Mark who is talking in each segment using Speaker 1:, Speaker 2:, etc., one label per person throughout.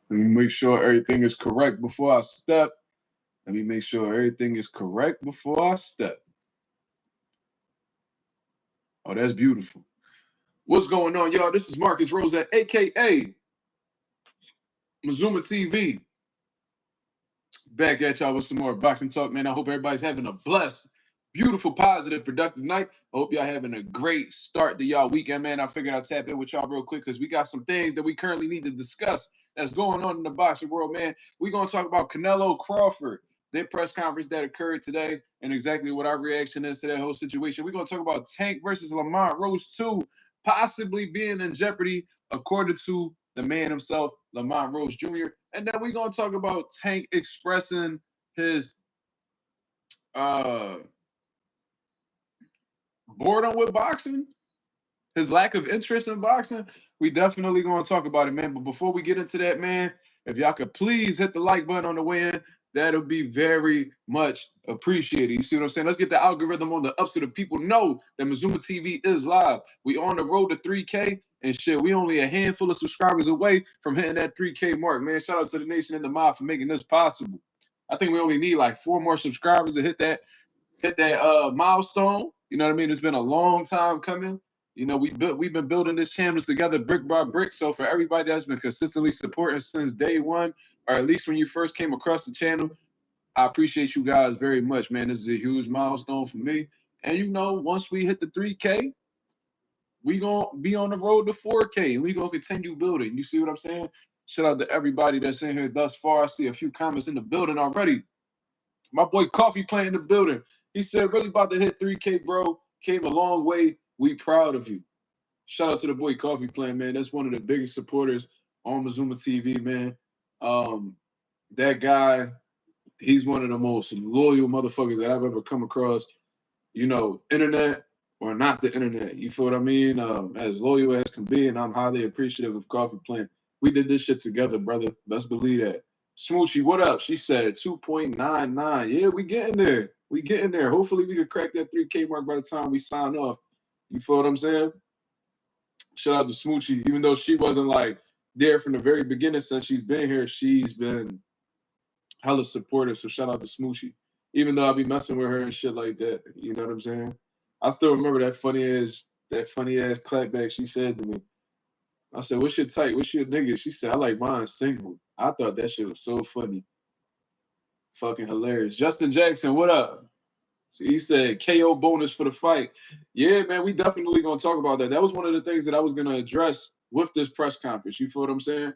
Speaker 1: Let me make sure everything is correct before I step. Let me make sure everything is correct before I step. Oh, that's beautiful. What's going on, y'all? This is Marcus Rosette, a.k.a. Mazuma TV. Back at y'all with some more boxing talk, man. I hope everybody's having a blessed, beautiful, positive, productive night. I hope y'all having a great start to y'all weekend, man. I figured I'd tap in with y'all real quick because we got some things that we currently need to discuss that's going on in the boxing world, man. We're going to talk about Canelo Crawford, their press conference that occurred today, and exactly what our reaction is to that whole situation. We're going to talk about Tank versus Lamont Roach 2 possibly being in jeopardy, according to the man himself, Lamont Roach Jr. And then we're going to talk about Tank expressing his boredom with boxing, his lack of interest in boxing. We definitely going to talk about it, man. But before we get into that, man, if y'all could please hit the like button on the way in, that'll be very much appreciated. You see what I'm saying? Let's get the algorithm on the up so the people know that Mazuma TV is live. We on the road to 3K and shit. We only a handful of subscribers away from hitting that 3K mark, man. Shout out to the nation in the mob for making this possible. I think we only need like 4 more subscribers to hit that milestone. You know what I mean? It's been a long time coming. You know, we've been building this channel together brick by brick. So for everybody that's been consistently supporting since day one, or at least when you first came across the channel, I appreciate you guys very much, man. This is a huge milestone for me. And you know, once we hit the 3K, we gonna be on the road to 4K, and we gonna continue building. You see what I'm saying? Shout out to everybody that's in here thus far. I see a few comments in the building already. My boy Coffee Plant in the building. He said, really about to hit 3K, bro. Came a long way. We proud of you. Shout out to the boy Coffee Plant, man. That's one of the biggest supporters on Mazuma TV, man. That guy, he's one of the most loyal motherfuckers that I've ever come across. You know, internet or not the internet. You feel what I mean? As loyal as can be, and I'm highly appreciative of Coffee Plant. We did this shit together, brother. Let's believe that. Smoochie, what up? She said 2.99. Yeah, we getting there. We getting there. Hopefully we can crack that 3K mark by the time we sign off. You feel what I'm saying? Shout out to Smoochie. Even though she wasn't like there from the very beginning since she's been here, she's been hella supportive. So shout out to Smoochie. Even though I be messing with her and shit like that. You know what I'm saying? I still remember that funny ass clapback she said to me. I said, what's your type? What's your nigga? She said, I like mine single. I thought that shit was so funny. Fucking hilarious. Justin Jackson, what up? He said, KO bonus for the fight. Yeah, man, we definitely going to talk about that. That was one of the things that I was going to address with this press conference. You feel what I'm saying?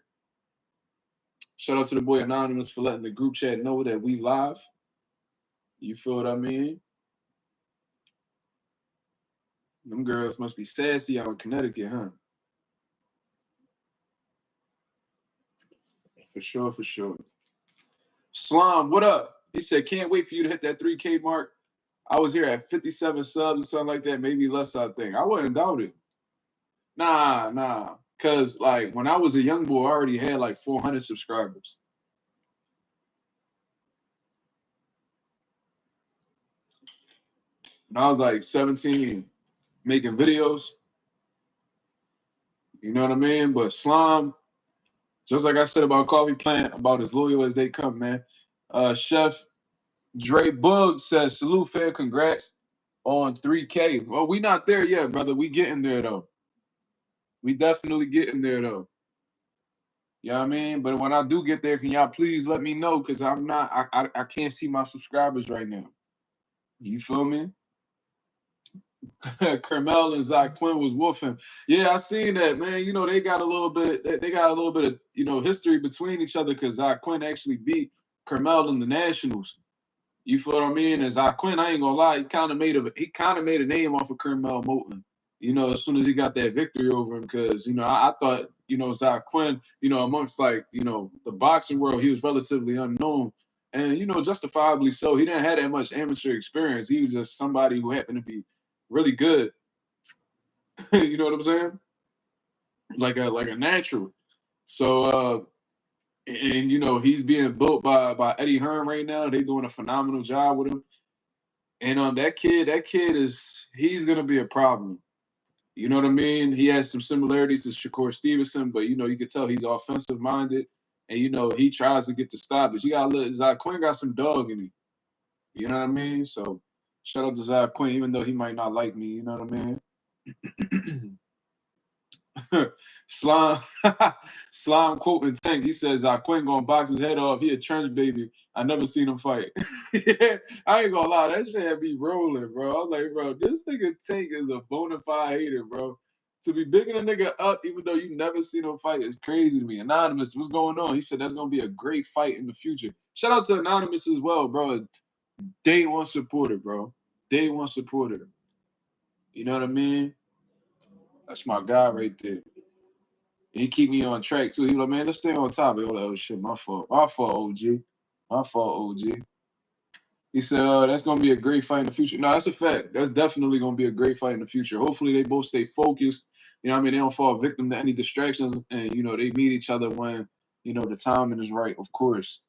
Speaker 1: Shout out to the boy Anonymous for letting the group chat know that we live. You feel what I mean? Them girls must be sassy out in Connecticut, huh? For sure, for sure. Slime, what up? He said, can't wait for you to hit that 3K mark. I was here at 57 subs or something like that, maybe less, I think. I wouldn't doubt it. Nah. Because, like, when I was a young boy, I already had, like, 400 subscribers. When I was, like, 17, making videos. You know what I mean? But Slime, just like I said about Coffee Plant, about as loyal as they come, man. Chef Dre Bug says, salute, fam, congrats on 3K. Well, we not there yet, brother. We getting there, though. We definitely getting there, though. You know what I mean? But when I do get there, can y'all please let me know? Because I'm not, I can't see my subscribers right now. You feel me? Carmel and Zach Quinn was woofing. Yeah, I seen that, man. You know, they got a little bit of, you know, history between each other because Zach Quinn actually beat Carmel in the Nationals. You feel what I mean? And Zach Quinn, I ain't gonna lie, he kind of made a name off of Carmel Moulton. You know, as soon as he got that victory over him, because, you know, I thought, you know, Zach Quinn, you know, amongst, like, you know, the boxing world, he was relatively unknown. And, you know, justifiably so. He didn't have that much amateur experience. He was just somebody who happened to be really good. You know what I'm saying? Like a natural. So, and, you know, he's being built by Eddie Hearn right now. They're doing a phenomenal job with him. And that kid he's going to be a problem. You know what I mean? He has some similarities to Shakur Stevenson, but, you know, you could tell he's offensive minded. and you know he tries to get the stoppage. You got Zach Quinn got some dog in him. You know what I mean? So shout out to Zach Quinn, even though he might not like me. You know what I mean? Slime, Slime quoting Tank. He says, Quinn gonna box his head off. He a trench baby. I never seen him fight. Yeah, I ain't gonna lie, that shit had me rolling, bro. I'm like, bro, this nigga Tank is a bona fide hater, bro. To be bigging a nigga up, even though you never seen him fight, is crazy to me. Anonymous, what's going on? He said that's gonna be a great fight in the future. Shout out to Anonymous as well, bro. Day one supporter, bro. Day one supporter. You know what I mean? That's my guy right there. He keep me on track too. He like, man, let's stay on topic. I'm like, oh shit, my fault. My fault, OG. My fault, OG. He said, that's gonna be a great fight in the future. No, that's a fact. That's definitely gonna be a great fight in the future. Hopefully they both stay focused. You know what I mean? They don't fall victim to any distractions and you know they meet each other when, you know, the timing is right, of course.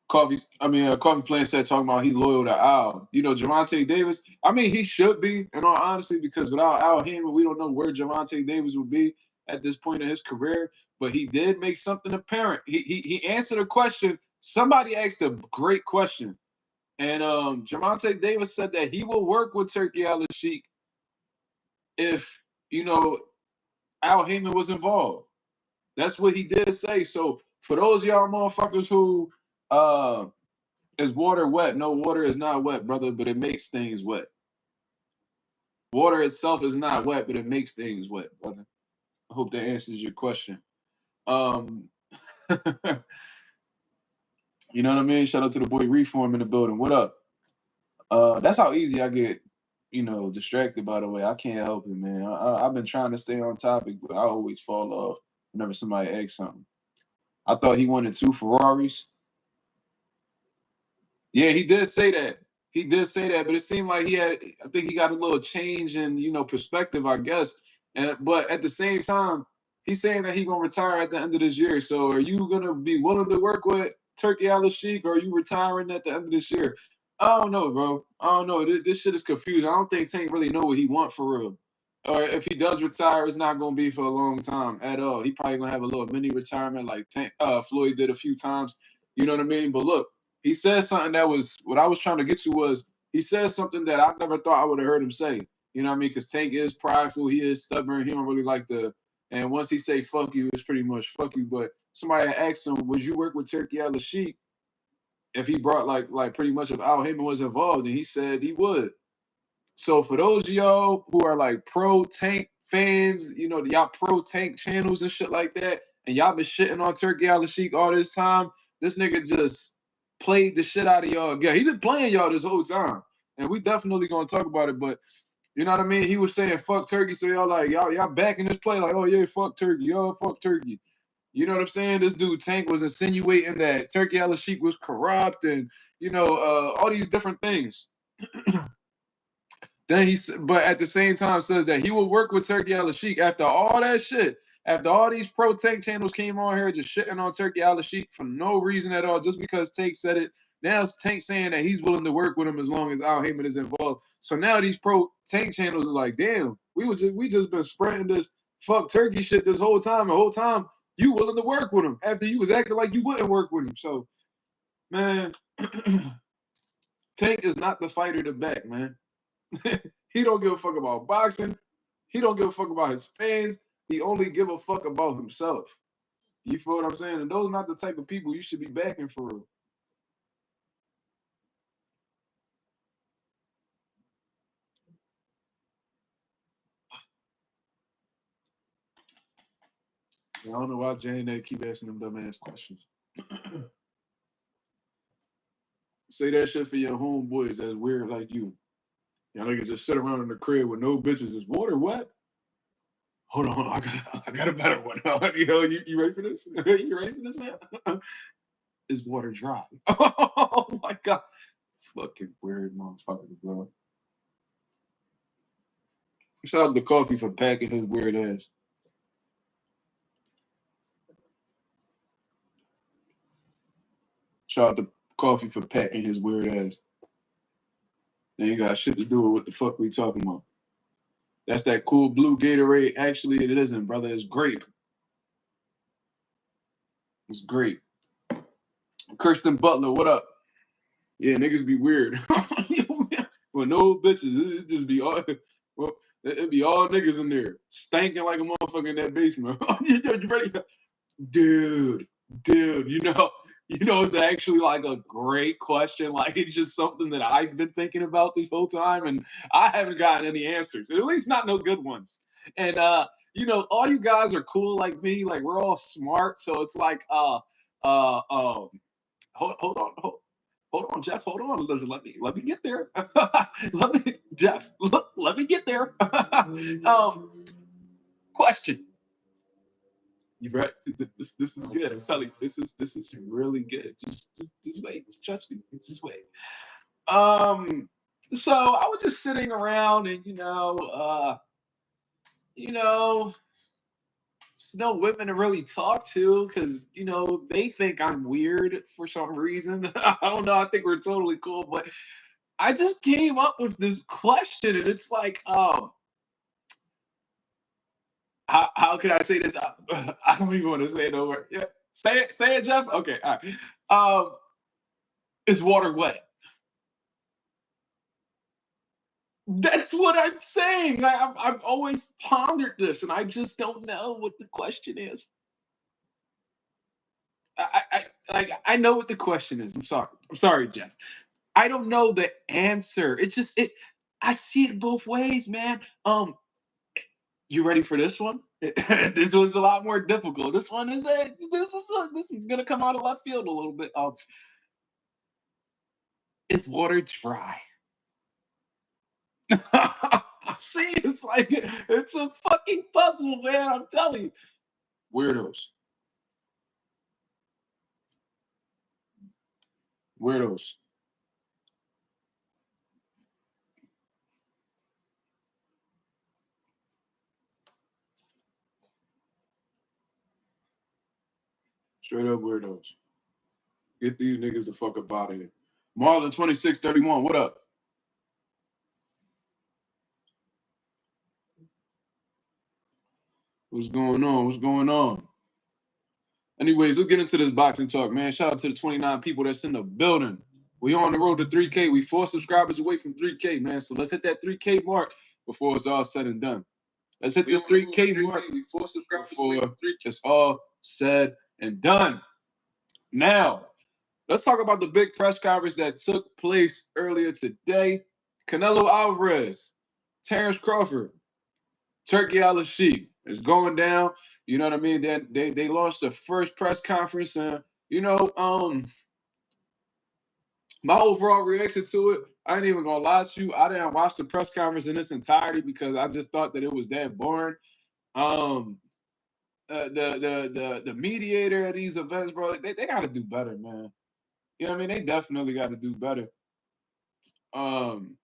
Speaker 1: Coffee Plant said talking about he loyal to Al. You know, Gervonta Davis, I mean, he should be, in all honesty, because without Al Haymon, we don't know where Gervonta Davis would be at this point in his career. But he did make something apparent. He answered a question. Somebody asked a great question. And Gervonta Davis said that he will work with Turkey Al-Sheikh if, you know, Al Haymon was involved. That's what he did say. So for those of y'all motherfuckers who is water wet? No, water is not wet, brother, but it makes things wet. Water itself is not wet, but it makes things wet, brother. I hope that answers your question. You know what I mean? Shout out to the boy Reform in the building. What up? That's how easy I get, you know, distracted, by the way. I can't help it, man. I've been trying to stay on topic, but I always fall off whenever somebody asks something. I thought he wanted 2 Ferraris. Yeah, he did say that. He did say that, but it seemed like I think he got a little change in, you know, perspective, I guess. But at the same time, he's saying that he's gonna retire at the end of this year. So are you gonna be willing to work with Turkey Al-Sheikh, or are you retiring at the end of this year? I don't know, bro. I don't know. This shit is confusing. I don't think Tank really know what he want for real. Or if he does retire, it's not gonna be for a long time at all. He probably gonna have a little mini retirement like Floyd did a few times. You know what I mean? But look, he said something that was what I was trying to get to was he said something that I never thought I would have heard him say. You know what I mean? Because Tank is prideful, he is stubborn, he don't really like and once he say fuck you, it's pretty much fuck you. But somebody asked him, would you work with Turkey Al-Sheikh if he brought like pretty much if Al Haymon was involved? And he said he would. So for those of y'all who are like pro Tank fans, you know, y'all pro Tank channels and shit like that, and y'all been shitting on Turkey Al-Sheikh all this time, this nigga just played the shit out of y'all. Yeah, he been playing y'all this whole time. And we definitely gonna talk about it, but you know what I mean? He was saying fuck Turkey, so y'all like y'all backing this play, like, oh yeah, fuck Turkey, oh fuck Turkey. You know what I'm saying? This dude Tank was insinuating that Turkey Al-Sheikh was corrupt and you know, all these different things. Then but at the same time says that he will work with Turkey Al-Sheikh after all that shit. After all these pro Tank channels came on here just shitting on Turkey Al-Sheikh for no reason at all, just because Tank said it. Now it's Tank saying that he's willing to work with him as long as Al Haymon is involved. So now these pro Tank channels is like, damn, we just been spreading this fuck Turkey shit this whole time. The whole time you willing to work with him after you was acting like you wouldn't work with him. So, man, Tank is not the fighter to back, man. He don't give a fuck about boxing. He don't give a fuck about his fans. He only give a fuck about himself. You feel what I'm saying? And those are not the type of people you should be backing for real. I don't know why Jane and keep asking them dumbass questions. Say that shit for your homeboys that's weird like you. Y'all niggas just sit around in the crib with no bitches. Is water wet? Hold on, I got a better one. You ready for this? You ready for this, man? Is water dry? Oh my god. Fucking weird motherfucker, bro. Shout out to Coffee for packing his weird ass. Shout out to Coffee for packing his weird ass. They ain't got shit to do with what the fuck we talking about. That's that cool blue Gatorade. Actually, it isn't, brother. It's grape. It's great. Kirsten Butler, what up? Yeah, niggas be weird. With no bitches, it just be all. Well, it'd be all niggas in there, stanking like a motherfucker in that basement. You ready? Dude, it's actually like a great question. Like it's just something that I've been thinking about this whole time, and I haven't gotten any answers. At least not no good ones. And all you guys are cool like me. Like we're all smart, so it's like uh um hold on, Jeff. Hold on. Let me get there. Let me get there. Question. You right? This is good. I'm telling you, this is really good. Just wait. Just trust me. Just wait. So I was just sitting around and you know, there's no women to really talk to because they think I'm weird for some reason. I don't know. I think we're totally cool, but I just came up with this question, and it's like, how can I say this? I don't even want to say it over. Yeah, say it, Jeff. Okay, all right. Is water wet? That's what I'm saying. I've always pondered this, and I just don't know what the question is. I know what the question is. I'm sorry, Jeff. I don't know the answer. I see it both ways, man. You ready for this one? This was a lot more difficult. This is gonna come out of left field a little bit. Is water dry? See, it's like it's a fucking puzzle, man. I'm telling you, weirdos, weirdos. Straight up weirdos. Get these niggas the fuck up out of here. Marlon 2631, what up? What's going on? What's going on? Anyways, let's get into this boxing talk, man. Shout out to the 29 people that's in the building. We on the road to 3K. We 4 subscribers away from 3K, man. So let's hit that 3K mark before it's all said and done. Let's hit this 3K mark before it's all said and done. Now, let's talk about the big press conference that took place earlier today. Canelo Alvarez, Terrence Crawford, Turkey Al-Sheikh is going down. You know what I mean? They launched the first press conference, and my overall reaction to it, I ain't even gonna lie to you. I didn't watch the press conference in its entirety because I just thought that it was that boring. Um, the mediator at these events, bro, they got to do better, man. You know what I mean? They definitely got to do better. In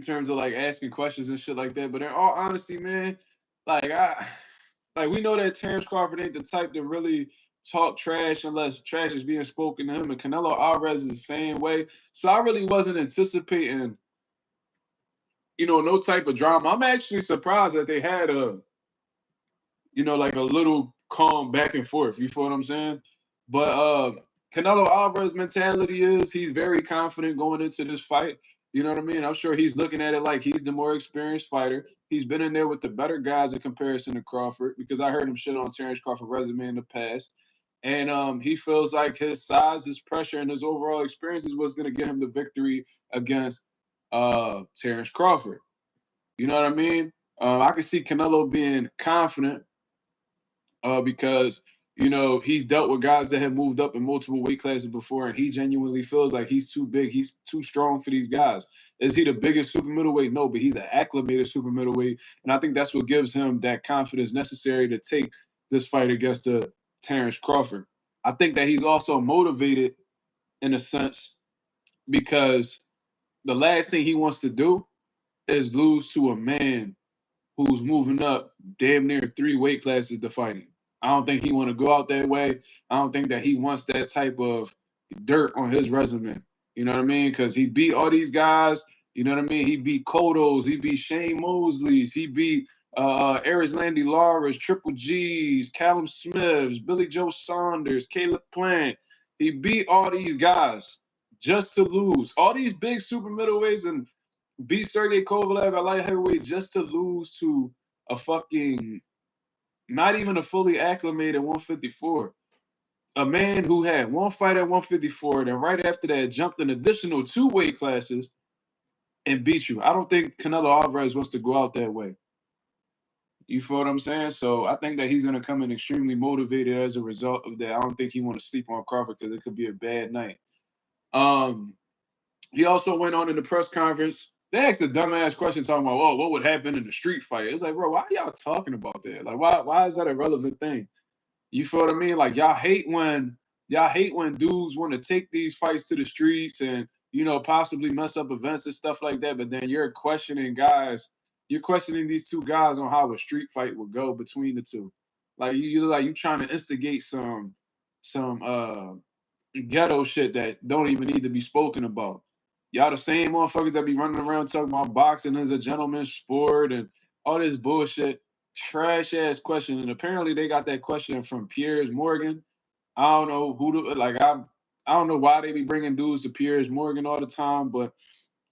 Speaker 1: terms of like asking questions and shit like that. But in all honesty, man, like we know that Terrence Crawford ain't the type to really talk trash unless trash is being spoken to him, and Canelo Alvarez is the same way. So I really wasn't anticipating, no type of drama. I'm actually surprised that they had like a little calm back and forth. You feel what I'm saying? But Canelo Alvarez mentality is he's very confident going into this fight. You know what I mean? I'm sure he's looking at it like he's the more experienced fighter. He's been in there with the better guys in comparison to Crawford because I heard him shit on Terrence Crawford's resume in the past. And he feels like his size, his pressure, and his overall experience is what's going to get him the victory against Terrence Crawford. You know what I mean? I can see Canelo being confident because he's dealt with guys that have moved up in multiple weight classes before, and he genuinely feels like he's too big, he's too strong for these guys. Is he the biggest super middleweight? No, but he's an acclimated super middleweight, and I think that's what gives him that confidence necessary to take this fight against Terrence Crawford. I think that he's also motivated in a sense because the last thing he wants to do is lose to a man who's moving up damn near 3 weight classes to fight him. I don't think he want to go out that way. I don't think that he wants that type of dirt on his resume. You know what I mean? Because he beat all these guys. You know what I mean? He beat Cotto's. He beat Shane Mosley's. He beat Aries Landy Laura's, Triple G's, Callum Smiths, Billy Joe Saunders, Caleb Plant. He beat all these guys just to lose. All these big super middleweights and beat Sergey Kovalev at light heavyweight just to lose to a fucking, not even a fully acclimated 154. A man who had one fight at 154, then right after that jumped an additional 2 weight classes and beat you. I don't think Canelo Alvarez wants to go out that way. You feel what I'm saying? So I think that he's going to come in extremely motivated as a result of that. I don't think he want to sleep on Crawford because it could be a bad night. He also went on in the press conference. They asked a dumbass question talking about, oh, what would happen in the street fight? It's like, bro, why are y'all talking about that? Like, why is that a relevant thing? You feel what I mean? Like y'all hate when dudes want to take these fights to the streets and possibly mess up events and stuff like that. But then you're questioning these two guys on how a street fight would go between the two. Like you trying to instigate some ghetto shit that don't even need to be spoken about. Y'all the same motherfuckers that be running around talking about boxing as a gentleman's sport and all this bullshit. Trash ass question. And apparently they got that question from Piers Morgan. I don't know I don't know why they be bringing dudes to Piers Morgan all the time, but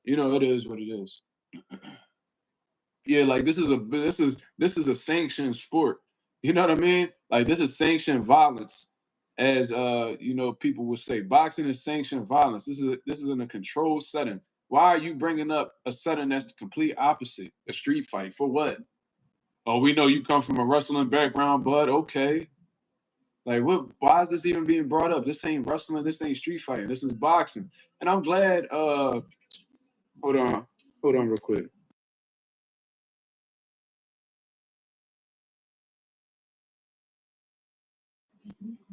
Speaker 1: it is what it is. Yeah, like this is a sanctioned sport. You know what I mean? Like this is sanctioned violence, as people would say. Boxing is sanctioned violence. This is in a controlled setting. Why are you bringing up a setting that's the complete opposite? A street fight for what? Oh, we know you come from a wrestling background, bud. Okay. Like what? Why is this even being brought up? This ain't wrestling. This ain't street fighting. This is boxing. And I'm glad. Hold on, real quick.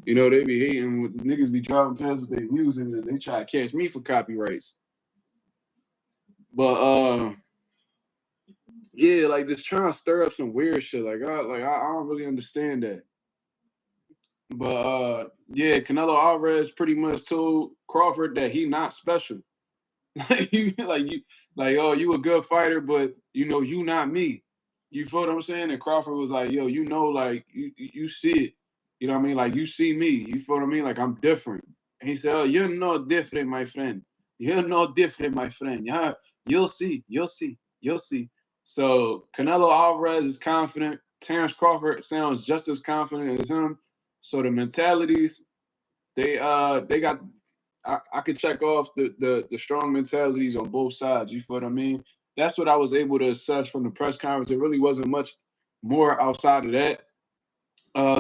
Speaker 1: They be hating when niggas be driving past with their music and they try to catch me for copyrights. But yeah, like just trying to stir up some weird shit. I don't really understand that. But yeah, Canelo Alvarez pretty much told Crawford that he not special. Oh, you a good fighter, but you not me. You feel what I'm saying? And Crawford was like, yo, like you see it. You know what I mean? Like you see me. You feel what I mean? Like I'm different. And he said, oh, you're no different, my friend. You're no different, my friend. Yeah, you'll see. You'll see. You'll see. So Canelo Alvarez is confident. Terrence Crawford sounds just as confident as him. So the mentalities, they got I could check off the strong mentalities on both sides. You feel what I mean? That's what I was able to assess from the press conference. It really wasn't much more outside of that.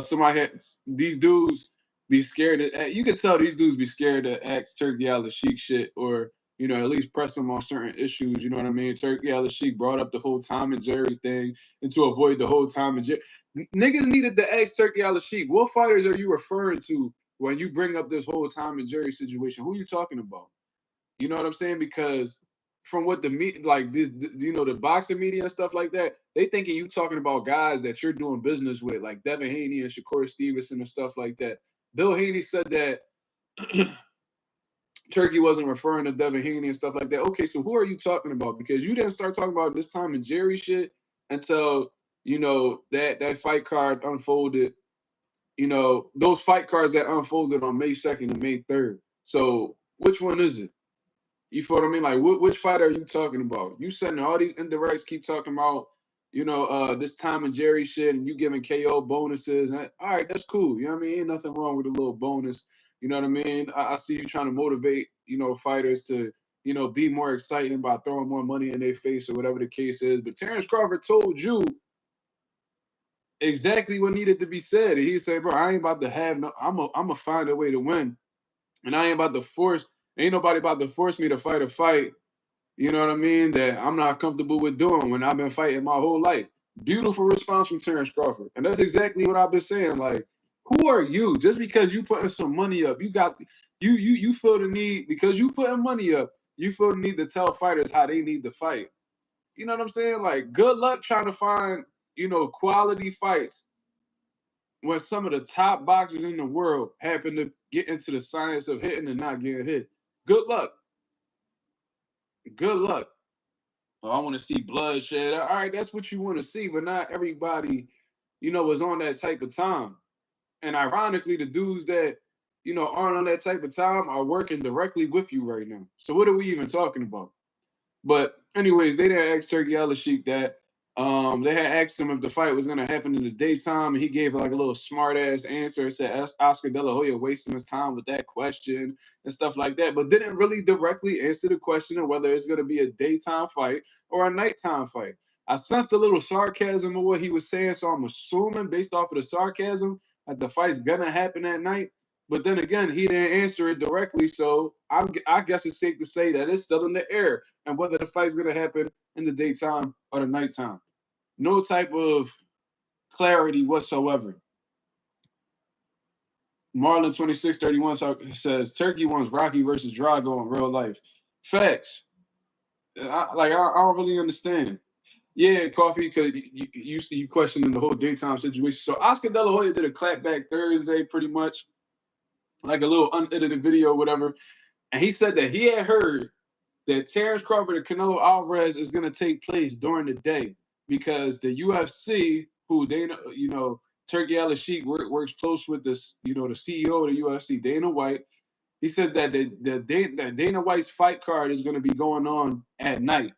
Speaker 1: Somebody had these dudes be scared. You could tell these dudes be scared to ask Turkey Al Sheik shit, or at least press them on certain issues. You know what I mean? Turkey Al Sheik brought up the whole Tom and Jerry thing, and to avoid the whole Tom and Jerry, niggas needed to ask Turkey Al Sheik, what fighters are you referring to when you bring up this whole Tom and Jerry situation? Who are you talking about? You know what I'm saying? Because from what the the boxing media and stuff like that, they thinking you talking about guys that you're doing business with, like Devin Haney and Shakur Stevenson and stuff like that. Bill Haney said that Turkey wasn't referring to Devin Haney and stuff like that. Okay, so who are you talking about? Because you didn't start talking about this Tom and Jerry shit until that fight card unfolded. Those fight cards that unfolded on May 2nd and May 3rd. So which one is it? You feel what I mean? Like, which fight are you talking about? You sending all these indirects, keep talking about, this Tom and Jerry shit, and you giving KO bonuses. And, all right, that's cool. You know what I mean? Ain't nothing wrong with a little bonus. You know what I mean? I see you trying to motivate, fighters to, be more exciting by throwing more money in their face or whatever the case is. But Terrence Crawford told you exactly what needed to be said. And he said, bro, I ain't about to have no, I'm going to find a way to win. And I ain't about to ain't nobody about to force me to fight a fight, you know what I mean, that I'm not comfortable with doing when I've been fighting my whole life. Beautiful response from Terrence Crawford. And that's exactly what I've been saying. Like, who are you? Just because you putting some money up, you feel the need, because you putting money up, you feel the need to tell fighters how they need to fight. You know what I'm saying? Like, good luck trying to find, quality fights when some of the top boxers in the world happen to get into the science of hitting and not getting hit. Good luck. Good luck. Oh, I want to see bloodshed. All right, that's what you want to see, but not everybody, is on that type of time. And ironically, the dudes that, aren't on that type of time are working directly with you right now. So what are we even talking about? But anyways, they didn't ask Turkey Al Sheik that. They had asked him if the fight was gonna happen in the daytime, and he gave like a little smart ass answer. It said Oscar De La Hoya wasting his time with that question and stuff like that, but didn't really directly answer the question of whether it's gonna be a daytime fight or a nighttime fight. I sensed a little sarcasm in what he was saying, so I'm assuming based off of the sarcasm that the fight's gonna happen at night. But then again, he didn't answer it directly, so I guess it's safe to say that it's still in the air and whether the fight's going to happen in the daytime or the nighttime. No type of clarity whatsoever. Marlon 2631 says Turkey wants Rocky versus Drago in real life. Facts. I don't really understand. Yeah, Coffee, because you questioning the whole daytime situation. So Oscar De La Hoya did a clapback Thursday, pretty much like a little unedited video, whatever, and he said that he had heard that Terrence Crawford and Canelo Alvarez is going to take place during the day because the UFC, who Dana, Turkey Al Sheik works close with this, the CEO of the UFC, Dana White. He said that that Dana White's fight card is going to be going on at night.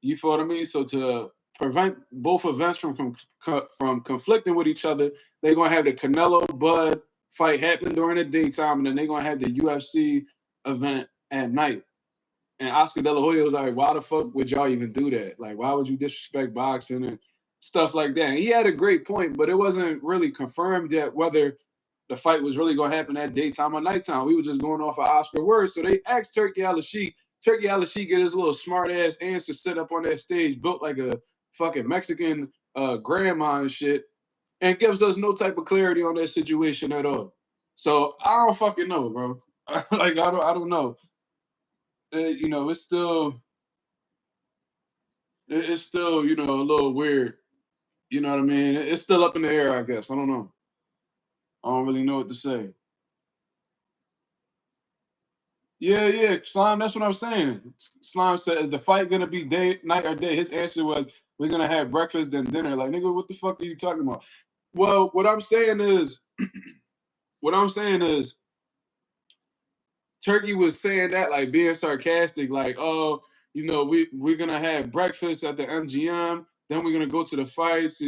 Speaker 1: You feel what I mean? So to prevent both events from conflicting with each other, they're going to have the Canelo Bud fight happen during the daytime, and then they're going to have the UFC event at night. And Oscar De La Hoya was like, why the fuck would y'all even do that? Like, why would you disrespect boxing and stuff like that? And he had a great point, but it wasn't really confirmed yet whether the fight was really going to happen at daytime or nighttime. We were just going off of Oscar words. So they asked Turkey Al Sheik. Turkey Al Sheik get his little smart ass answer set up on that stage, built like a fucking Mexican grandma and shit, and gives us no type of clarity on that situation at all. So I don't fucking know, bro. Like I don't know. It's still a little weird. You know what I mean? It's still up in the air, I guess. I don't know. I don't really know what to say. Yeah, yeah, Slime. That's what I'm saying. Slime said, "Is the fight gonna be day, night, or day?" His answer was, "We're gonna have breakfast then dinner." Like, nigga, what the fuck are you talking about? Well, what I'm saying is, Turkey was saying that like being sarcastic, like, oh, we're gonna have breakfast at the MGM, then we're gonna go to the fights,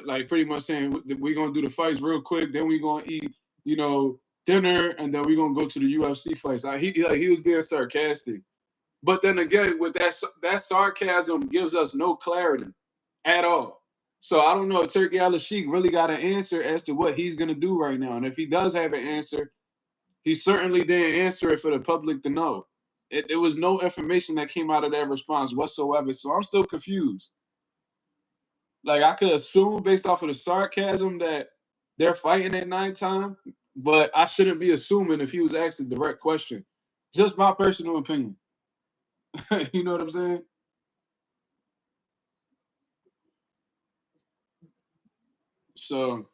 Speaker 1: like pretty much saying we're gonna do the fights real quick, then we're gonna eat, dinner, and then we're gonna go to the UFC fights. He was being sarcastic, but then again, with that sarcasm gives us no clarity at all. So I don't know if Turkey Al Sheik really got an answer as to what he's gonna do right now, and if he does have an answer, he certainly didn't answer it for the public to know. It was no information that came out of that response whatsoever. So I'm still confused. Like I could assume based off of the sarcasm that they're fighting at nighttime, but I shouldn't be assuming if he was asked a direct question. Just my personal opinion. You know what I'm saying? So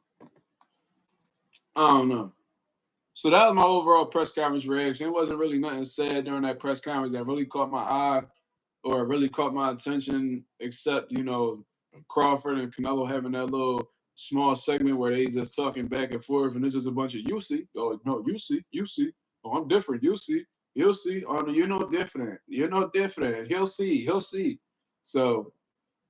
Speaker 1: I don't know. So that was my overall press conference reaction. It wasn't really nothing said during that press conference that really caught my eye or really caught my attention, except Crawford and Canelo having that little small segment where they just talking back and forth, and it's just a bunch of you see, oh no, you see, oh I'm different, you see, you'll see, oh no, you're no different, he'll see. So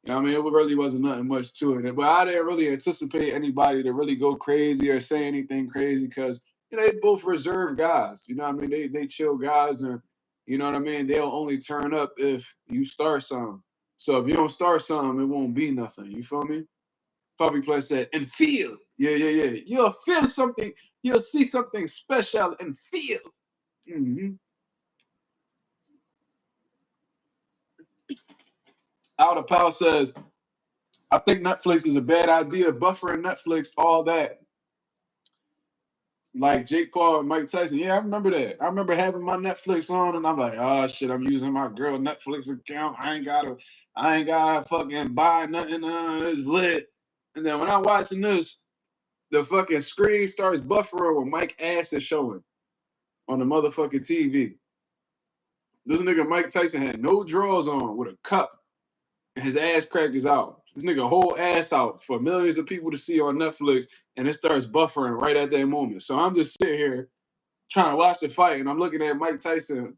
Speaker 1: I mean, it really wasn't nothing much to it, but I didn't really anticipate anybody to really go crazy or say anything crazy because they both reserved guys. You know what I mean? They chill guys, and you know what I mean. They'll only turn up if you start something. So if you don't start something, it won't be nothing. You feel me? Coffee Plus said, and feel. Yeah, yeah, yeah. You'll feel something. You'll see something special and feel. Mm-hmm. Out of Power says, I think Netflix is a bad idea. Buffering Netflix, all that. Like Jake Paul and Mike Tyson. Yeah, I remember that. I remember having my Netflix on and I'm like, oh shit, I'm using my girl Netflix account. I ain't gotta fucking buy nothing. It's lit. And then when I'm watching this, the fucking screen starts buffering with Mike ass is showing on the motherfucking TV. This nigga Mike Tyson had no drawers on with a cup, and his ass crack is out. This nigga whole ass out for millions of people to see on Netflix, and it starts buffering right at that moment. So I'm just sitting here trying to watch the fight, and I'm looking at Mike Tyson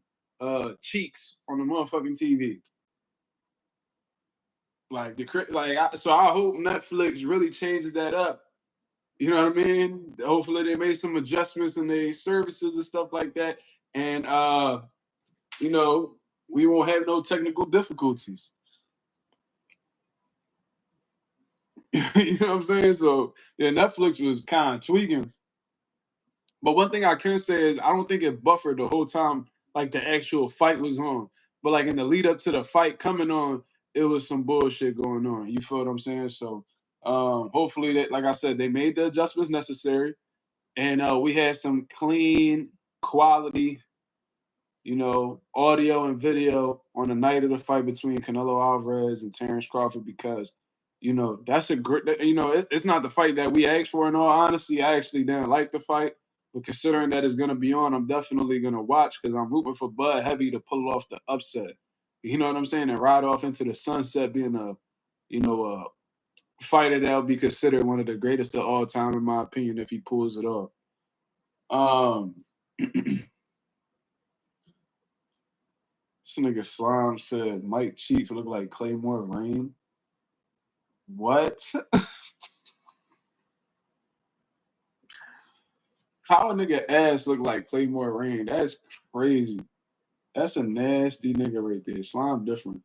Speaker 1: cheeks on the motherfucking TV. So I hope Netflix really changes that up. You know what I mean? Hopefully they made some adjustments in their services and stuff like that, and you know, we won't have no technical difficulties. You know what I'm saying? So yeah, Netflix was kind of tweaking. But one thing I can say is I don't think it buffered the whole time like the actual fight was on. But like in the lead up to the fight coming on, it was some bullshit going on. You feel what I'm saying? So hopefully that, like I said, they made the adjustments necessary, and we had some clean quality, audio and video on the night of the fight between Canelo Alvarez and Terrence Crawford, because, that's a great, it's not the fight that we asked for. In all honesty, I actually didn't like the fight, but considering that it's going to be on, I'm definitely going to watch because I'm rooting for Bud Heavy to pull off the upset. You know what I'm saying? And ride off into the sunset, being a fighter that'll be considered one of the greatest of all time, in my opinion, if he pulls it off. Um, This nigga Slime said Mike cheeks look like Claymore Rain. What? How a nigga ass look like Claymore Rain? That's crazy. That's a nasty nigga right there. Slime different.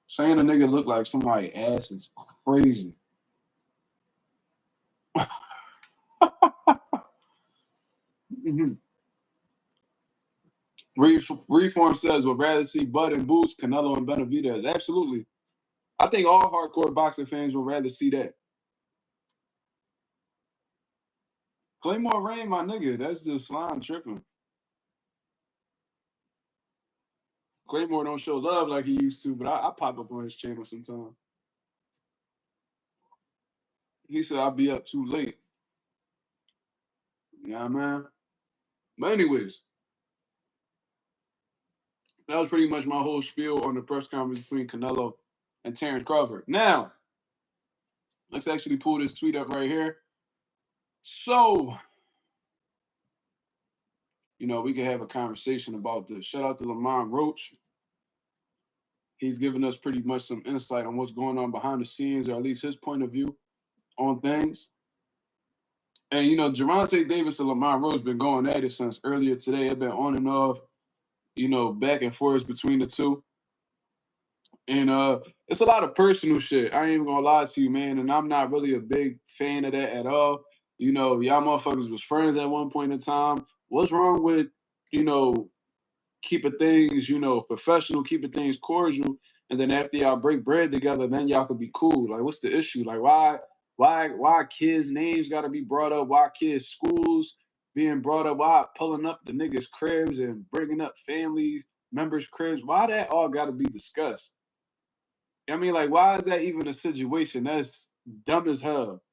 Speaker 1: Saying a nigga look like somebody ass is crazy. Mhm. Reform says would rather see Bud and Boots, Canelo and Benavidez. Absolutely. I think all hardcore boxing fans would rather see that. Claymore Rain, my nigga, that's just Slime tripping. Claymore don't show love like he used to, but I pop up on his channel sometimes. He said I'll be up too late. Yeah, man. But anyways, that was pretty much my whole spiel on the press conference between Canelo and Terrence Crawford. Now, let's actually pull this tweet up right here. So, we can have a conversation about this. Shout out to Lamont Roach. He's given us pretty much some insight on what's going on behind the scenes, or at least his point of view on things. And, Gervonta Davis and Lamont Roach been going at it since earlier today. They've been on and off, back and forth between the two. And it's a lot of personal shit. I ain't even gonna lie to you, man. And I'm not really a big fan of that at all. Y'all motherfuckers was friends at one point in time. What's wrong with, you know, keeping things, professional, keeping things cordial, and then after y'all break bread together, then y'all could be cool. Like, what's the issue? Like, why kids' names gotta be brought up? Why kids' schools being brought up? Why pulling up the niggas' cribs and bringing up families, members' cribs? Why that all gotta be discussed? I mean, like, why is that even a situation? That's dumb as hell.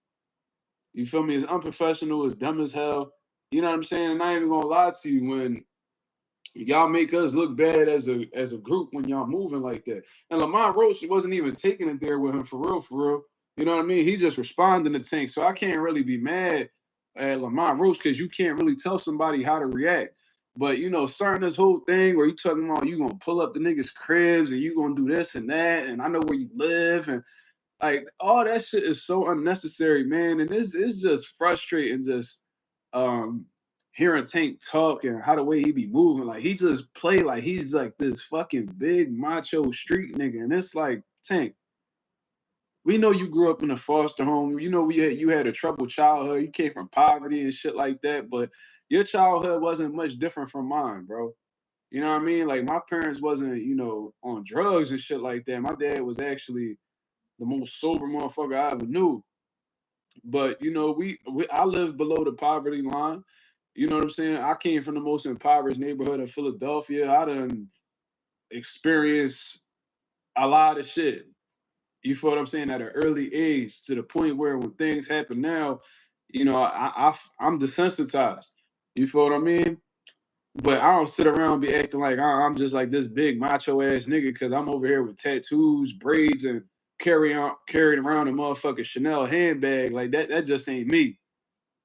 Speaker 1: You feel me? It's unprofessional. It's dumb as hell. You know what I'm saying? And I ain't even gonna lie to you, when y'all make us look bad as a group when y'all moving like that. And Lamont Roach wasn't even taking it there with him for real, for real. You know what I mean? He just responding to Tank. So I can't really be mad at Lamont Roach because you can't really tell somebody how to react. But starting this whole thing where you talking about you gonna pull up the niggas' cribs and you gonna do this and that, and I know where you live, and like all that shit is so unnecessary, man. And this is just frustrating, just um hearing Tank talk and how the way he be moving. Like he just play like he's like this fucking big macho street nigga. And it's like, Tank, we know you grew up in a foster home. You had a troubled childhood. You came from poverty and shit like that, but your childhood wasn't much different from mine, bro. You know what I mean? Like my parents wasn't, on drugs and shit like that. My dad was actually the most sober motherfucker I ever knew. But I live below the poverty line. You know what I'm saying? I came from the most impoverished neighborhood in Philadelphia. I done experienced a lot of shit. You feel what I'm saying? At an early age, to the point where when things happen now, I'm desensitized. You feel what I mean? But I don't sit around and be acting like I'm just like this big macho ass nigga because I'm over here with tattoos, braids, and carrying around a motherfucking Chanel handbag. Like that just ain't me.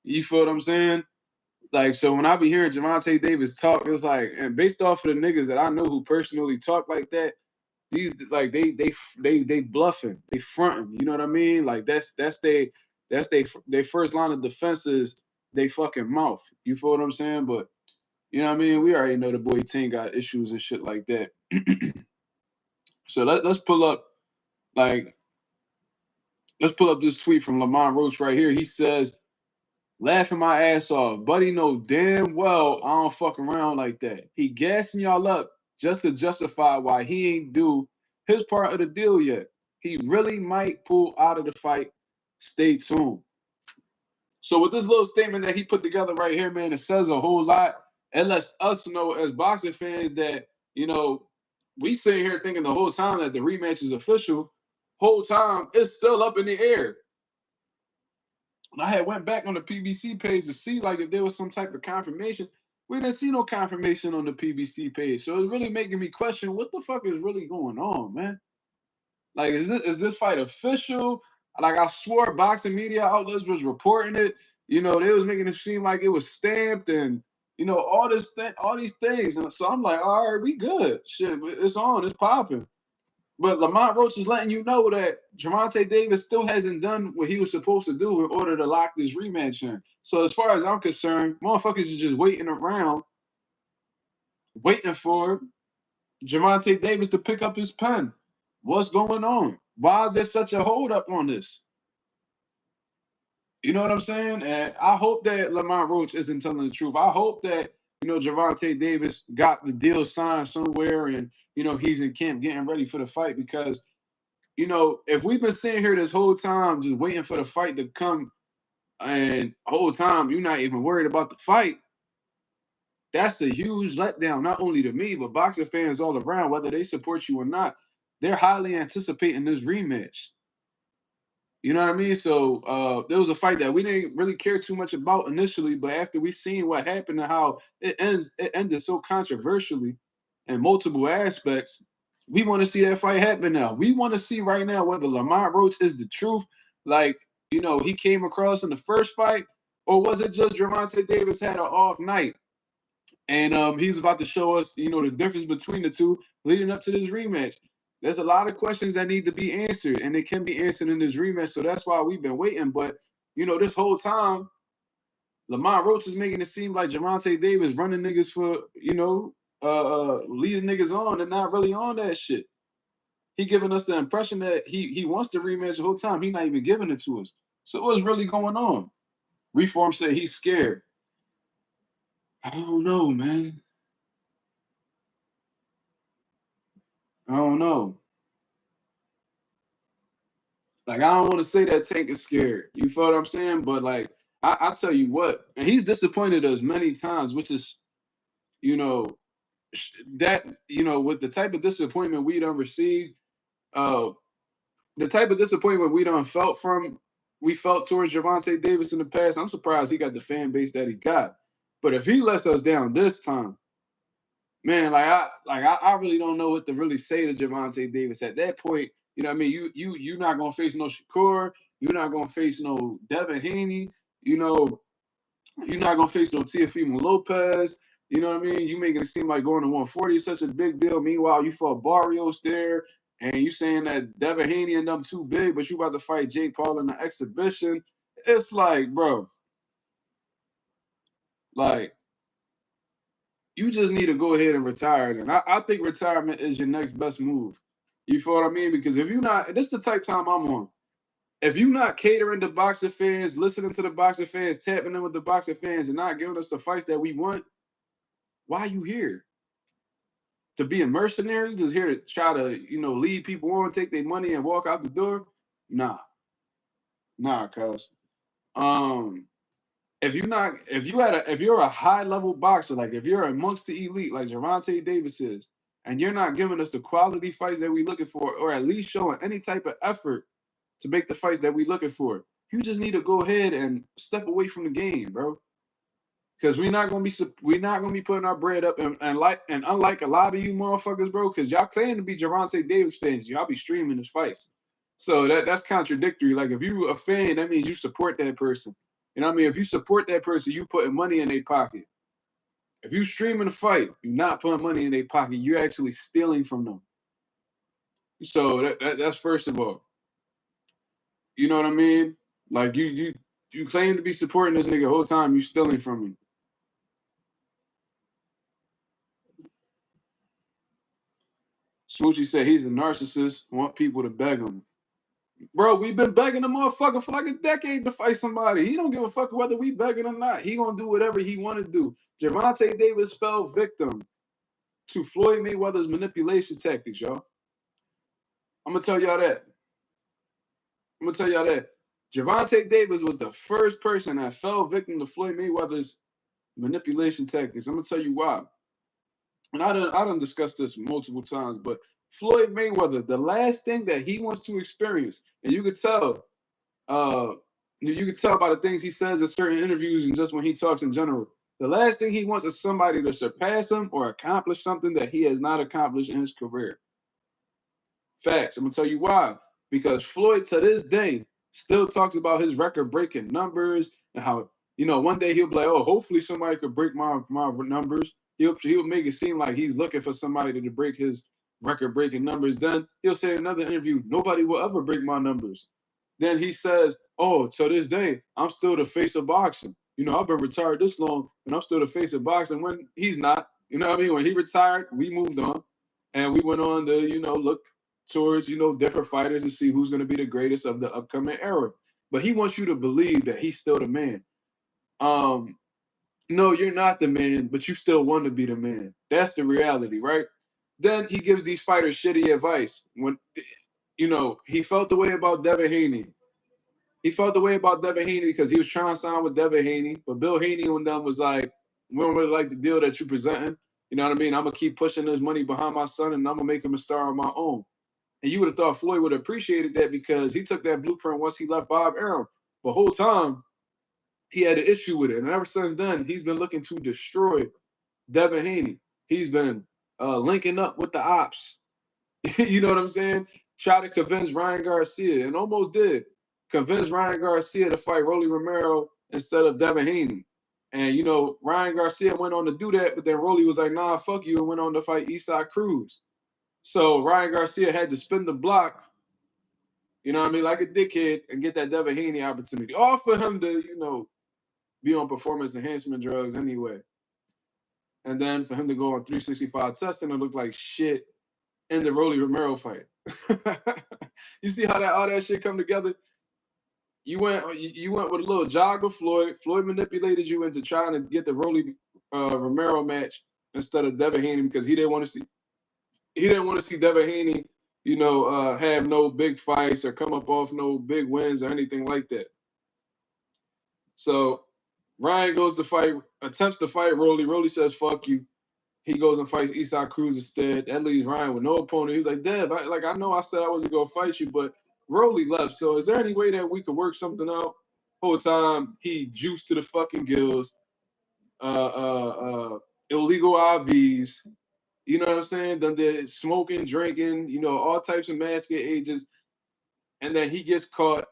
Speaker 1: You feel what I'm saying? Like, so when I be hearing Gervonta Davis talk, it's like, and based off of the niggas that I know who personally talk like that, these like they bluffing, they fronting. You know what I mean? Like that's they first line of defense is they fucking mouth. You feel what I'm saying? But you know what I mean? We already know the boy team got issues and shit like that. So let's pull up like let's pull up this tweet from Lamont Roach right here. He says, laughing my ass off. Buddy know damn well I don't fuck around like that. He gassing y'all up just to justify why he ain't do his part of the deal yet. He really might pull out of the fight. Stay tuned. So with this little statement that he put together right here, man, it says a whole lot. It lets us know as boxing fans that, you know, we sitting here thinking the whole time that the rematch is official. Whole time it's still up in the air. And I had went back on the PBC page to see like if there was some type of confirmation. We didn't see no confirmation on the PBC page. So it's really making me question what the fuck is really going on, man. Like, is this fight official? Like, I swore boxing media outlets was reporting it. You know, they was making it seem like it was stamped and you know all these things. And so I'm like, all right, we good. Shit, it's on, it's popping. But Lamont Roach is letting you know that Gervonta Davis still hasn't done what he was supposed to do in order to lock this rematch in. So as far as I'm concerned, motherfuckers is just waiting around, waiting for Gervonta Davis to pick up his pen. What's going on? Why is there such a hold up on this? You know what I'm saying? And I hope that Lamont Roach isn't telling the truth. I hope that, you know, Gervonta Davis got the deal signed somewhere and, you know, he's in camp getting ready for the fight because you know, if we've been sitting here this whole time just waiting for the fight to come and whole time you're not even worried about the fight, that's a huge letdown, not only to me, but boxing fans all around, whether they support you or not. They're highly anticipating this rematch. You know what I mean? So there was a fight that we didn't really care too much about initially, but after we seen what happened and how it ended so controversially in multiple aspects. We want to see that fight happen now. We want to see right now whether Lamont Roach is the truth, like you know he came across in the first fight, or was it just Gervonta Davis had an off night? And he's about to show us, you know, the difference between the two leading up to this rematch. There's a lot of questions that need to be answered, and they can be answered in this rematch. So that's why we've been waiting. But you know, this whole time, Lamont Roach is making it seem like Gervonta Davis running niggas for, you know, leading niggas on and not really on that shit. He giving us the impression that he wants the rematch the whole time. He not even giving it to us. So what's really going on? Reform said he's scared. I don't know, man. I don't know. Like, I don't want to say that Tank is scared. You feel what I'm saying? But like, I tell you what, and he's disappointed us many times, which is, you know, that you know, with the type of disappointment we done received, uh, the type of disappointment we felt towards Gervonta Davis in the past. I'm surprised he got the fan base that he got. But if he lets us down this time, man, I really don't know what to really say to Gervonta Davis at that point. You know what I mean? You not gonna face no Shakur, you're not gonna face no Devin Haney, you know, you're not gonna face no Teofimo Lopez. You know what I mean? You making it seem like going to 140 is such a big deal. Meanwhile, you fought Barrios there, and you saying that Devin Haney and them too big, but you about to fight Jake Paul in the exhibition. It's like, bro, like you just need to go ahead and retire. And I think retirement is your next best move. You feel what I mean? Because if you're not, this is the type time I'm on. If you're not catering to boxing fans, listening to the boxing fans, tapping in with the boxing fans, and not giving us the fights that we want, why are you here? To be a mercenary? Just here to try to, you know, lead people on, take their money, and walk out the door? Nah, nah, cuz. Um, if you're a high level boxer, like if you're amongst the elite, like Gervonta Davis is, and you're not giving us the quality fights that we looking for, or at least showing any type of effort to make the fights that we looking for, you just need to go ahead and step away from the game, bro. Because we're not gonna be putting our bread up and unlike a lot of you motherfuckers, bro, because y'all claim to be Gervonta Davis fans, y'all be streaming his fights. So that's contradictory. Like if you a fan, that means you support that person. You know what I mean? If you support that person, you putting money in their pocket. If you streaming a fight, you're not putting money in their pocket. You're actually stealing from them. So that's first of all. You know what I mean? Like you claim to be supporting this nigga the whole time, you stealing from him. Smoochie said he's a narcissist, want people to beg him. Bro, we've been begging the motherfucker for like a decade to fight somebody. He don't give a fuck whether we begging or not. He gonna do whatever he want to do. Gervonta Davis fell victim to Floyd Mayweather's manipulation tactics, y'all. I'm gonna tell y'all that. Gervonta Davis was the first person that fell victim to Floyd Mayweather's manipulation tactics. I'm gonna tell you why. And I done discussed this multiple times, but Floyd Mayweather, the last thing that he wants to experience, and you could tell by the things he says in certain interviews and just when he talks in general, the last thing he wants is somebody to surpass him or accomplish something that he has not accomplished in his career. Facts. I'm gonna tell you why. Because Floyd, to this day, still talks about his record-breaking numbers and how, one day he'll be like, oh, hopefully somebody could break my numbers. He'll make it seem like he's looking for somebody to break his record-breaking numbers. Then he'll say in another interview, nobody will ever break my numbers. Then he says, oh, to this day, I'm still the face of boxing. I've been retired this long, and I'm still the face of boxing when he's not. You know what I mean? When he retired, we moved on, and we went on to, look towards, different fighters and see who's going to be the greatest of the upcoming era. But he wants you to believe that he's still the man. No, you're not the man, but you still want to be the man. That's the reality, right? Then he gives these fighters shitty advice. When, he felt the way about Devin Haney. He felt the way about Devin Haney because he was trying to sign with Devin Haney, but Bill Haney and them was like, we don't really like the deal that you're presenting. You know what I mean? I'm going to keep pushing this money behind my son, and I'm going to make him a star on my own. And you would have thought Floyd would have appreciated that because he took that blueprint once he left Bob Arum. But the whole time, he had an issue with it. And ever since then, he's been looking to destroy Devin Haney. He's been linking up with the ops. You know what I'm saying? Try to convince Ryan Garcia, and almost did convince Ryan Garcia to fight Rolly Romero instead of Devin Haney. And, Ryan Garcia went on to do that, but then Rolly was like, nah, fuck you, and went on to fight Isaac Cruz. So Ryan Garcia had to spin the block, you know what I mean, like a dickhead, and get that Devin Haney opportunity. All for him to, be on performance enhancement drugs anyway. And then for him to go on 365 testing and look like shit in the Rolly Romero fight. You see how all that shit come together? You went with a little jog with Floyd. Floyd manipulated you into trying to get the Rolly Romero match instead of Devin Haney because he didn't want to see Devin Haney, have no big fights or come up off no big wins or anything like that. So Ryan attempts to fight Rolly. Rolly says, fuck you. He goes and fights Isaac Cruz instead. That leaves Ryan with no opponent. He's like, Dev, I know I said I wasn't going to fight you, but Rolly left. So is there any way that we could work something out? Whole time, he juiced to the fucking gills. Illegal IVs. You know what I'm saying? Done the smoking, drinking, all types of masking agents. And then he gets caught.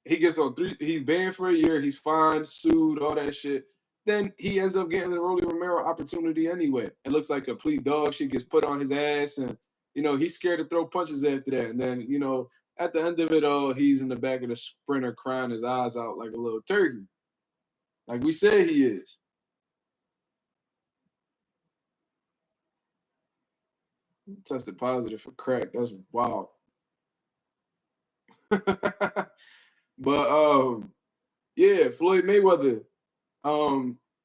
Speaker 1: He gets on he's banned for a year. He's fined, sued, all that shit. Then he ends up getting the Rolly Romero opportunity anyway. It looks like complete dog shit gets put on his ass. And, he's scared to throw punches after that. And then, at the end of it all, he's in the back of the sprinter crying his eyes out like a little turkey. Like we said he is. Tested positive for crack. That's wild. But yeah, Floyd Mayweather.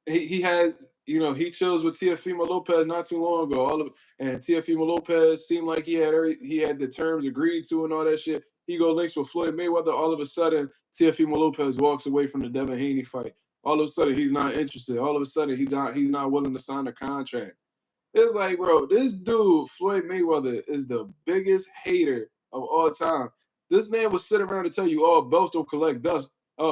Speaker 1: He had, he chills with Teofimo Lopez not too long ago. And Teofimo Lopez seemed like he had the terms agreed to and all that shit. He go links with Floyd Mayweather. All of a sudden, Teofimo Lopez walks away from the Devin Haney fight. All of a sudden, he's not interested. All of a sudden, he's not willing to sign a contract. It's like, bro, this dude, Floyd Mayweather, is the biggest hater of all time. This man will sit around and tell you, oh, belts don't collect dust.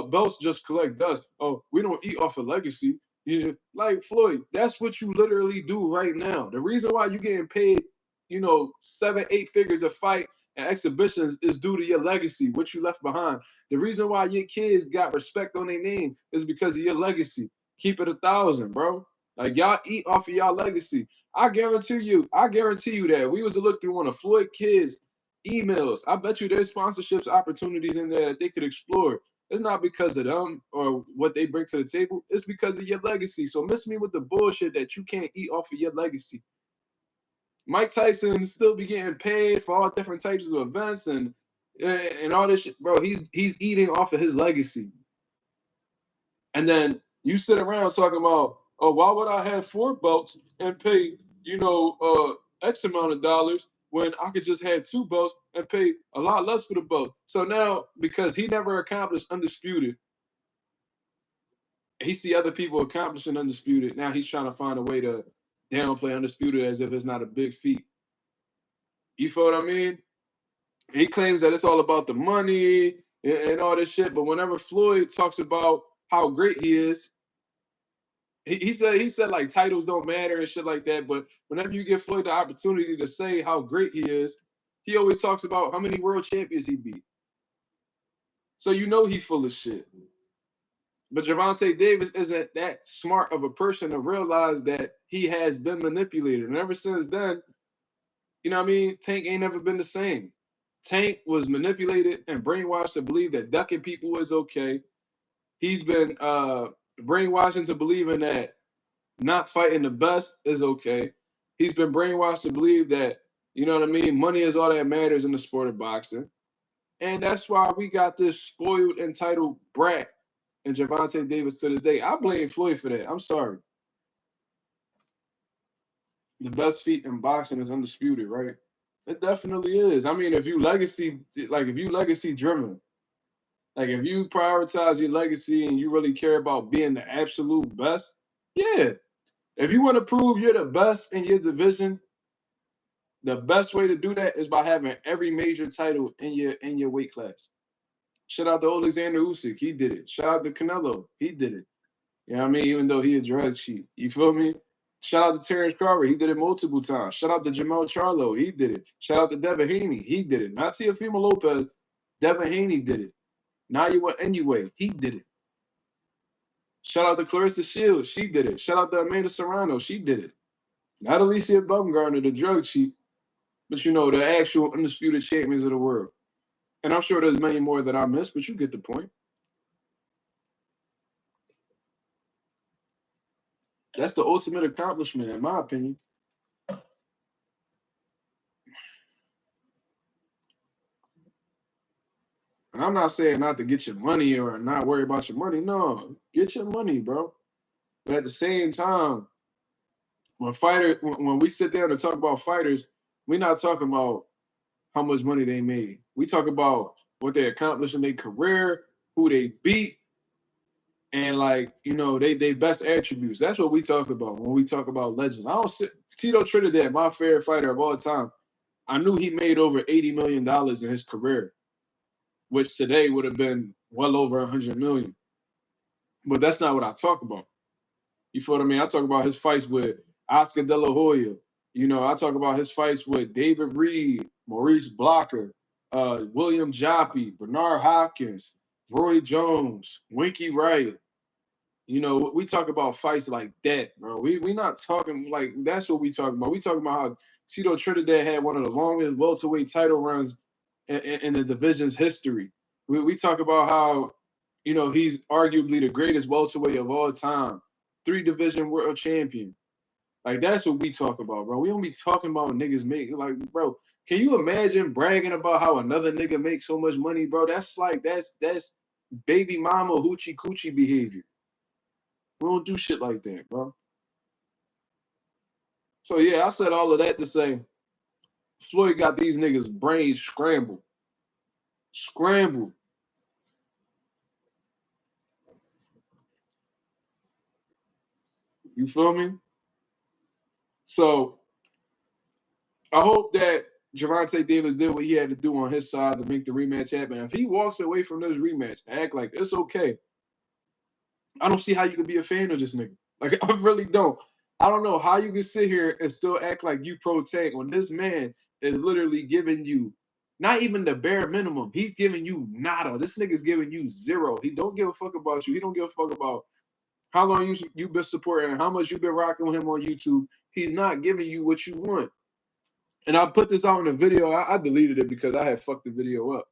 Speaker 1: belts just collect dust. Oh, we don't eat off a legacy. Yeah, like Floyd, that's what you literally do right now. The reason why you getting paid, 7, 8 figures a fight and exhibitions is due to your legacy, what you left behind. The reason why your kids got respect on their name is because of your legacy. Keep it 1,000, bro. Like y'all eat off of y'all legacy. I guarantee you that we was to look through one of Floyd kids' emails. I bet you there's sponsorships opportunities in there that they could explore. It's not because of them or what they bring to the table. It's because of your legacy. So miss me with the bullshit that you can't eat off of your legacy. Mike Tyson still be getting paid for all different types of events and all this shit, bro. He's eating off of his legacy. And then you sit around talking about, oh, why would I have 4 belts and pay, X amount of dollars when I could just have 2 belts and pay a lot less for the belt? So now, because he never accomplished undisputed, he see other people accomplishing undisputed. Now he's trying to find a way to downplay undisputed as if it's not a big feat. You feel what I mean? He claims that it's all about the money and all this shit. But whenever Floyd talks about how great he is, he said like titles don't matter and shit like that. But whenever you give Floyd the opportunity to say how great he is, he always talks about how many world champions he beat. So he full of shit. But Gervonta Davis isn't that smart of a person to realize that he has been manipulated. And ever since then, Tank ain't never been the same. Tank was manipulated and brainwashed to believe that ducking people is okay. He's been brainwashed into believing that not fighting the best is okay. He's been brainwashed to believe that, money is all that matters in the sport of boxing. And that's why we got this spoiled, entitled brat and Gervonta Davis to this day. I blame Floyd for that. I'm sorry. The best feat in boxing is undisputed, right? It definitely is. I mean, if you legacy driven, like if you prioritize your legacy and you really care about being the absolute best, yeah. If you want to prove you're the best in your division, the best way to do that is by having every major title in your weight class. Shout out to Alexander Usyk, he did it. Shout out to Canelo, he did it. You know what I mean? Even though he a drug cheat. You feel me? Shout out to Terrence Crawford, he did it multiple times. Shout out to Jamal Charlo, he did it. Shout out to Devin Haney, he did it. Not Teofimo Lopez, Devin Haney did it. Naoya Inoue, he did it. Shout out to Clarissa Shields, she did it. Shout out to Amanda Serrano, she did it. Not Alicia Baumgartner, the drug cheat, but the actual undisputed champions of the world. And I'm sure there's many more that I missed, but you get the point. That's the ultimate accomplishment, in my opinion. And I'm not saying not to get your money or not worry about your money. No, get your money, bro. But at the same time, when we sit down and talk about fighters, we're not talking about how much money they made. We talk about what they accomplished in their career, who they beat, and they best attributes. That's what we talk about when we talk about legends. Tito Trinidad, my favorite fighter of all time. I knew he made over $80 million in his career, which today would have been well over $100 million. But that's not what I talk about. You feel what I mean? I talk about his fights with Oscar De La Hoya. I talk about his fights with David Reed, Maurice Blocker, William Joppy, Bernard Hopkins, Roy Jones, Winky Wright. We talk about fights like that, bro. We not talking like that's what we talking about. We talking about how Tito Trinidad had one of the longest welterweight title runs in the division's history. We talk about how, he's arguably the greatest welterweight of all time, 3-division world champion. Like that's what we talk about, bro. We don't be talking about niggas make bro. Can you imagine bragging about how another nigga makes so much money, bro? That's baby mama hoochie coochie behavior. We don't do shit like that, bro. So yeah, I said all of that to say Floyd got these niggas' brains scrambled. Scrambled. You feel me? So I hope that Gervonta Davis did what he had to do on his side to make the rematch happen. If he walks away from this rematch, act like it's okay, I don't see how you can be a fan of this nigga. Like, I really don't. I don't know how you can sit here and still act like you pro Tank when this man is literally giving you not even the bare minimum. He's giving you nada. This nigga's giving you zero. He don't give a fuck about you. He don't give a fuck about how long you've been supporting, how much you've been rocking with him on YouTube. He's not giving you what you want. And I put this out in a video. I deleted it because I had fucked the video up.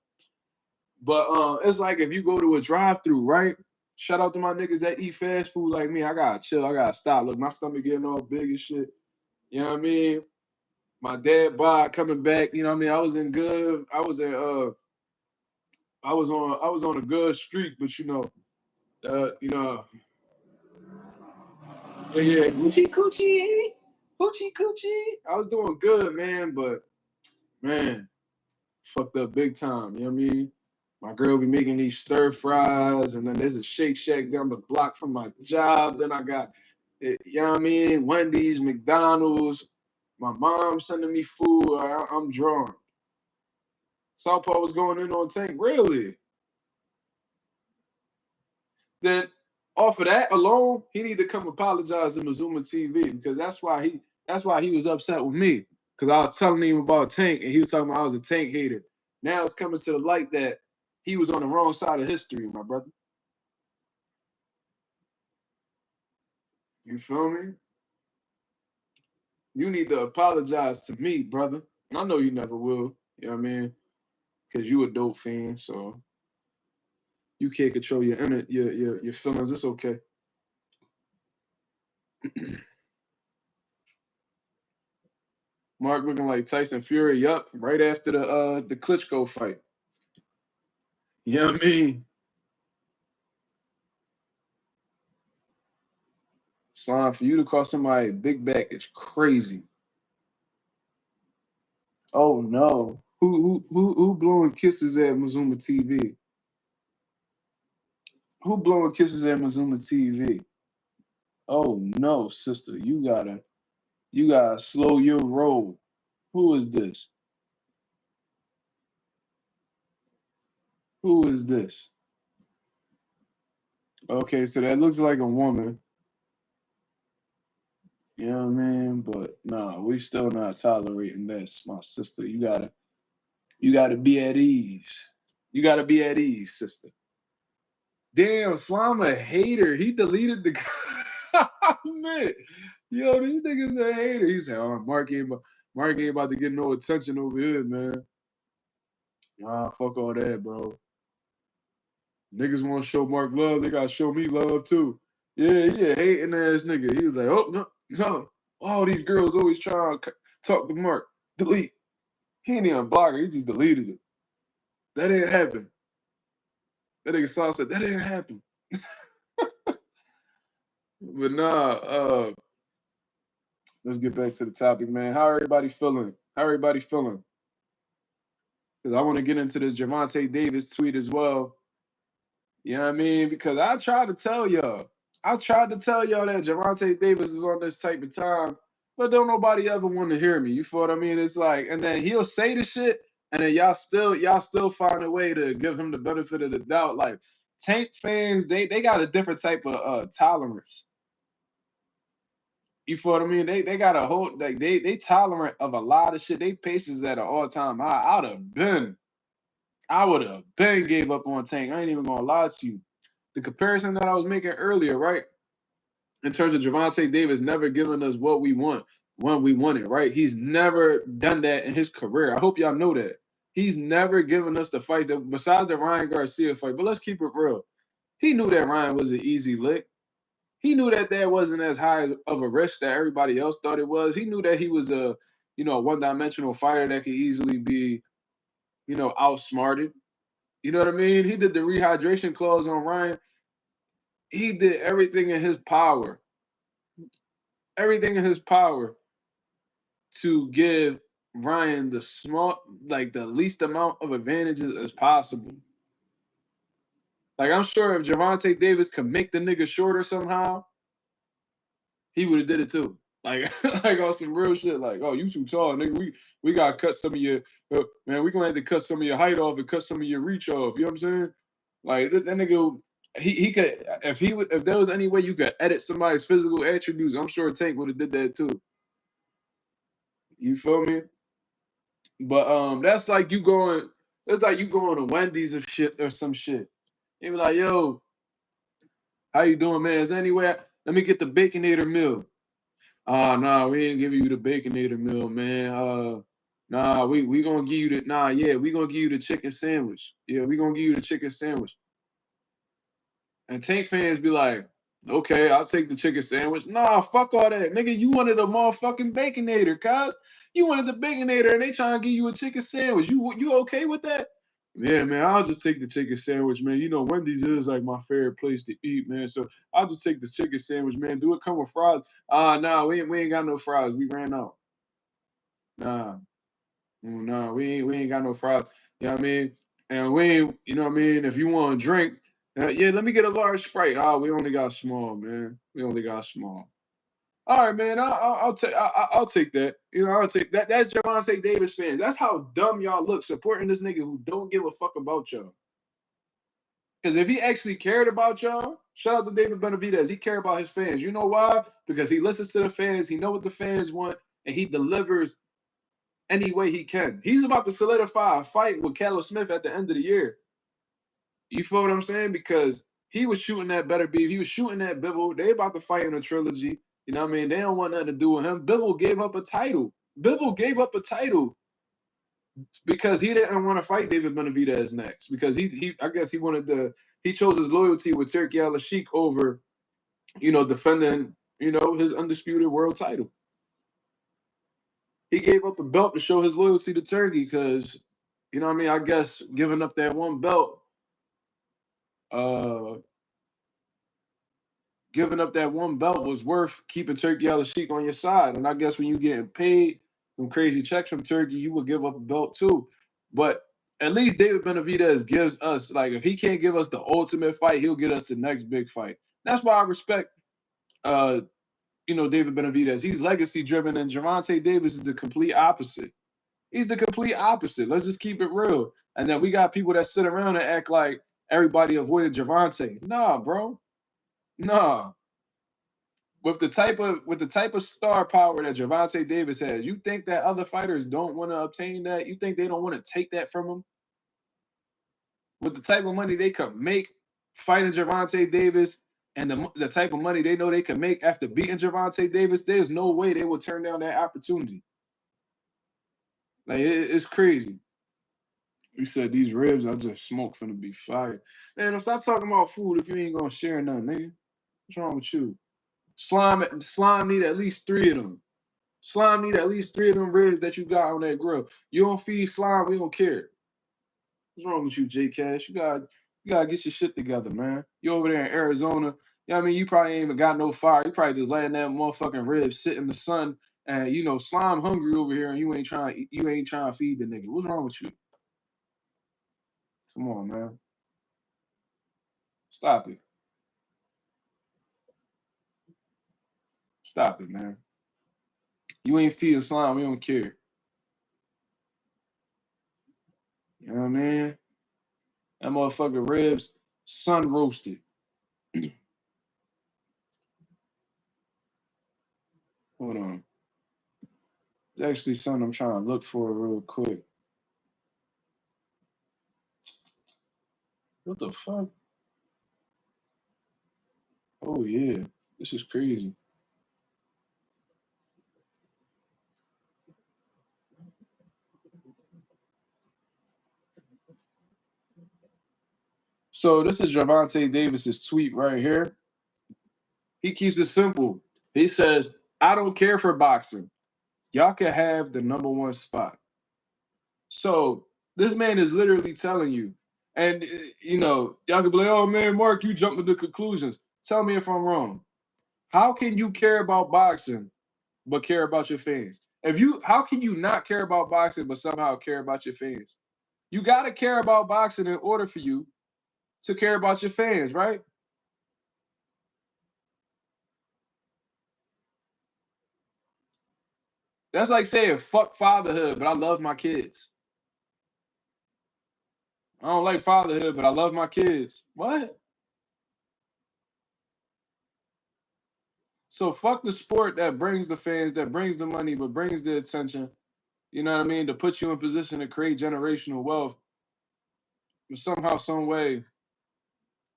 Speaker 1: But it's like if you go to a drive-through, right? Shout out to my niggas that eat fast food like me. I gotta chill. I gotta stop. Look, my stomach getting all big and shit. You know what I mean? My dad bod coming back. You know what I mean? I was in good. I was on a good streak, but yeah, coochie coochie, coochie coochie. I was doing good, man, but man, fucked up big time. You know what I mean? My girl be making these stir fries, and then there's a Shake Shack down the block from my job. Then I got, you know what I mean? Wendy's, McDonald's. My mom sending me food. I'm drawn. Southpaw was going in on Tank. Really? Then off of that alone, he need to come apologize to Mazuma TV because that's why he was upset with me because I was telling him about Tank and he was talking about I was a Tank hater. Now it's coming to the light that he was on the wrong side of history, my brother. You feel me? You need to apologize to me, brother. And I know you never will. You know what I mean? Because you a dope fan, so you can't control your feelings. It's okay. Mark looking like Tyson Fury. Yup, right after the Klitschko fight. You know what I mean? Slime, for you to call somebody big back is crazy. Oh no. Who blowing kisses at Mazuma TV? Who blowing kisses at Mazuma TV? Oh no, sister. You gotta slow your roll. Who is this? Who is this? Okay, so that looks like a woman. You know what I mean? But nah, we still not tolerating this, my sister. You gotta be at ease. You gotta be at ease, sister. Damn, Slime a hater. He deleted the comment. Yo, these niggas a hater. He said, "Oh, Mark ain't about to get no attention over here, man." Nah, fuck all that, bro. Niggas want to show Mark love. They gotta show me love too. Yeah, he a hating ass nigga. He was like, "Oh no, no." All these girls always try to talk to Mark. Delete. He ain't even block her. He just deleted it. That didn't happen. That nigga Saw said that didn't happen. But nah, let's get back to the topic, man. How everybody feeling? How everybody feeling? Because I want to get into this Gervonta Davis tweet as well. You know what I mean? Because I tried to tell y'all. I tried to tell y'all that Gervonta Davis is on this type of time, but don't nobody ever want to hear me. You feel what I mean? It's like, and then he'll say the shit, and then y'all still find a way to give him the benefit of the doubt. Like Tank fans, they got a different type of tolerance. You feel what I mean? They got a whole like they tolerant of a lot of shit. They patience at an all time high. I would have been gave up on Tank. I ain't even gonna lie to you. The comparison that I was making earlier, right? In terms of Gervonta Davis never giving us what we want when we want it, right? He's never done that in his career. I hope y'all know that. He's never given us the fights that besides the Ryan Garcia fight. But let's keep it real. He knew that Ryan was an easy lick. He knew that that wasn't as high of a risk that everybody else thought it was. He knew that he was a, one-dimensional fighter that could easily be, outsmarted. You know what I mean? He did the rehydration clause on Ryan. He did everything in his power to give Ryan the least amount of advantages as possible. Like I'm sure if Gervonta Davis could make the nigga shorter somehow, he would have did it too. Like, like on some real shit. Like, oh, you too tall, nigga. We gotta cut some of your man. We gonna have to cut some of your height off and cut some of your reach off. You know what I'm saying? Like that nigga, he could if there was any way you could edit somebody's physical attributes, I'm sure Tank would have did that too. You feel me? But that's like you going. It's like you going to Wendy's or shit or some shit. You be like, yo, how you doing, man? Is there any way? Let me get the Baconator meal. Nah, we ain't giving you the Baconator meal, man. Nah, we gonna give you the yeah, we gonna give you the chicken sandwich. Yeah, we gonna give you the chicken sandwich. And Tank fans be like, okay, I'll take the chicken sandwich. Nah, fuck all that. Nigga, you wanted a motherfucking Baconator, cuz. You wanted the Baconator and they trying to give you a chicken sandwich. You okay with that? Yeah, man, I'll just take the chicken sandwich, man. You know, Wendy's is like my favorite place to eat, man. So I'll just take the chicken sandwich, man. Do it come with fries? Nah, we ain't got no fries. We ran out. Nah, nah, we ain't got no fries. You know what I mean? And we ain't, you know what I mean? If you want to drink, yeah, let me get a large Sprite. We only got small, man. We only got small. All right, man. I'll take that. You know, I'll take that. That's Javante Davis fans. That's how dumb y'all look supporting this nigga who don't give a fuck about y'all. Because if he actually cared about y'all, shout out to David Benavidez. He cared about his fans. You know why? Because he listens to the fans. He know what the fans want, and he delivers any way he can. He's about to solidify a fight with Canelo Smith at the end of the year. You feel what I'm saying? Because he was shooting that better beef. He was shooting that Bivol. They about to fight in a trilogy. You know what I mean? They don't want nothing to do with him. Bivol gave up a title. Bivol gave up a title because he didn't want to fight David Benavidez next. Because he I guess he chose his loyalty with Turki Al-Sheikh over, defending, his undisputed world title. He gave up a belt to show his loyalty to Turkey because, you know what I mean? I guess giving up that one belt, uh, was worth keeping Turkey Al-Sheikh on your side. And I guess when you getting paid some crazy checks from Turkey, you would give up a belt too. But at least David Benavidez gives us, like, if he can't give us the ultimate fight, he'll get us the next big fight. That's why I respect, David Benavidez. He's legacy driven, and Gervonta Davis is the complete opposite. He's the complete opposite. Let's just keep it real. And then we got people that sit around and act like everybody avoided Gervonta. Nah, bro. Nah. With the type of star power that Gervonta Davis has, you think that other fighters don't want to obtain that? You think they don't want to take that from him? With the type of money they could make fighting Gervonta Davis and the type of money they know they can make after beating Gervonta Davis, there's no way they will turn down that opportunity. Like it's crazy. You said these ribs I just smoked finna be fire. Man, stop talking about food if you ain't gonna share none, nigga. What's wrong with you? Slime need at least 3 of them. Slime need at least 3 of them ribs that you got on that grill. You don't feed Slime, we don't care. What's wrong with you, J Cash? You gotta get your shit together, man. You over there in Arizona. You know what I mean? You probably ain't even got no fire. You probably just letting that motherfucking rib sit in the sun. And Slime hungry over here, and you ain't trying to feed the nigga. What's wrong with you? Come on, man. Stop it. Stop it, man. You ain't feeding Slime. We don't care. You know what I mean? That motherfucker ribs sun roasted. Hold on. There's actually something I'm trying to look for real quick. What the fuck? Oh yeah. This is crazy. So this is Gervonta Davis's tweet right here. He keeps it simple. He says, I don't care for boxing. Y'all can have the number one spot. So this man is literally telling you, and y'all can be like, oh man, Mark, you jumping to conclusions. Tell me if I'm wrong. How can you care about boxing but care about your fans? How can you not care about boxing but somehow care about your fans? You gotta care about boxing in order for you to care about your fans, right? That's like saying fuck fatherhood, but I love my kids. I don't like fatherhood, but I love my kids. What? So fuck the sport that brings the fans, that brings the money, but brings the attention. You know what I mean? To put you in position to create generational wealth. But somehow, some way,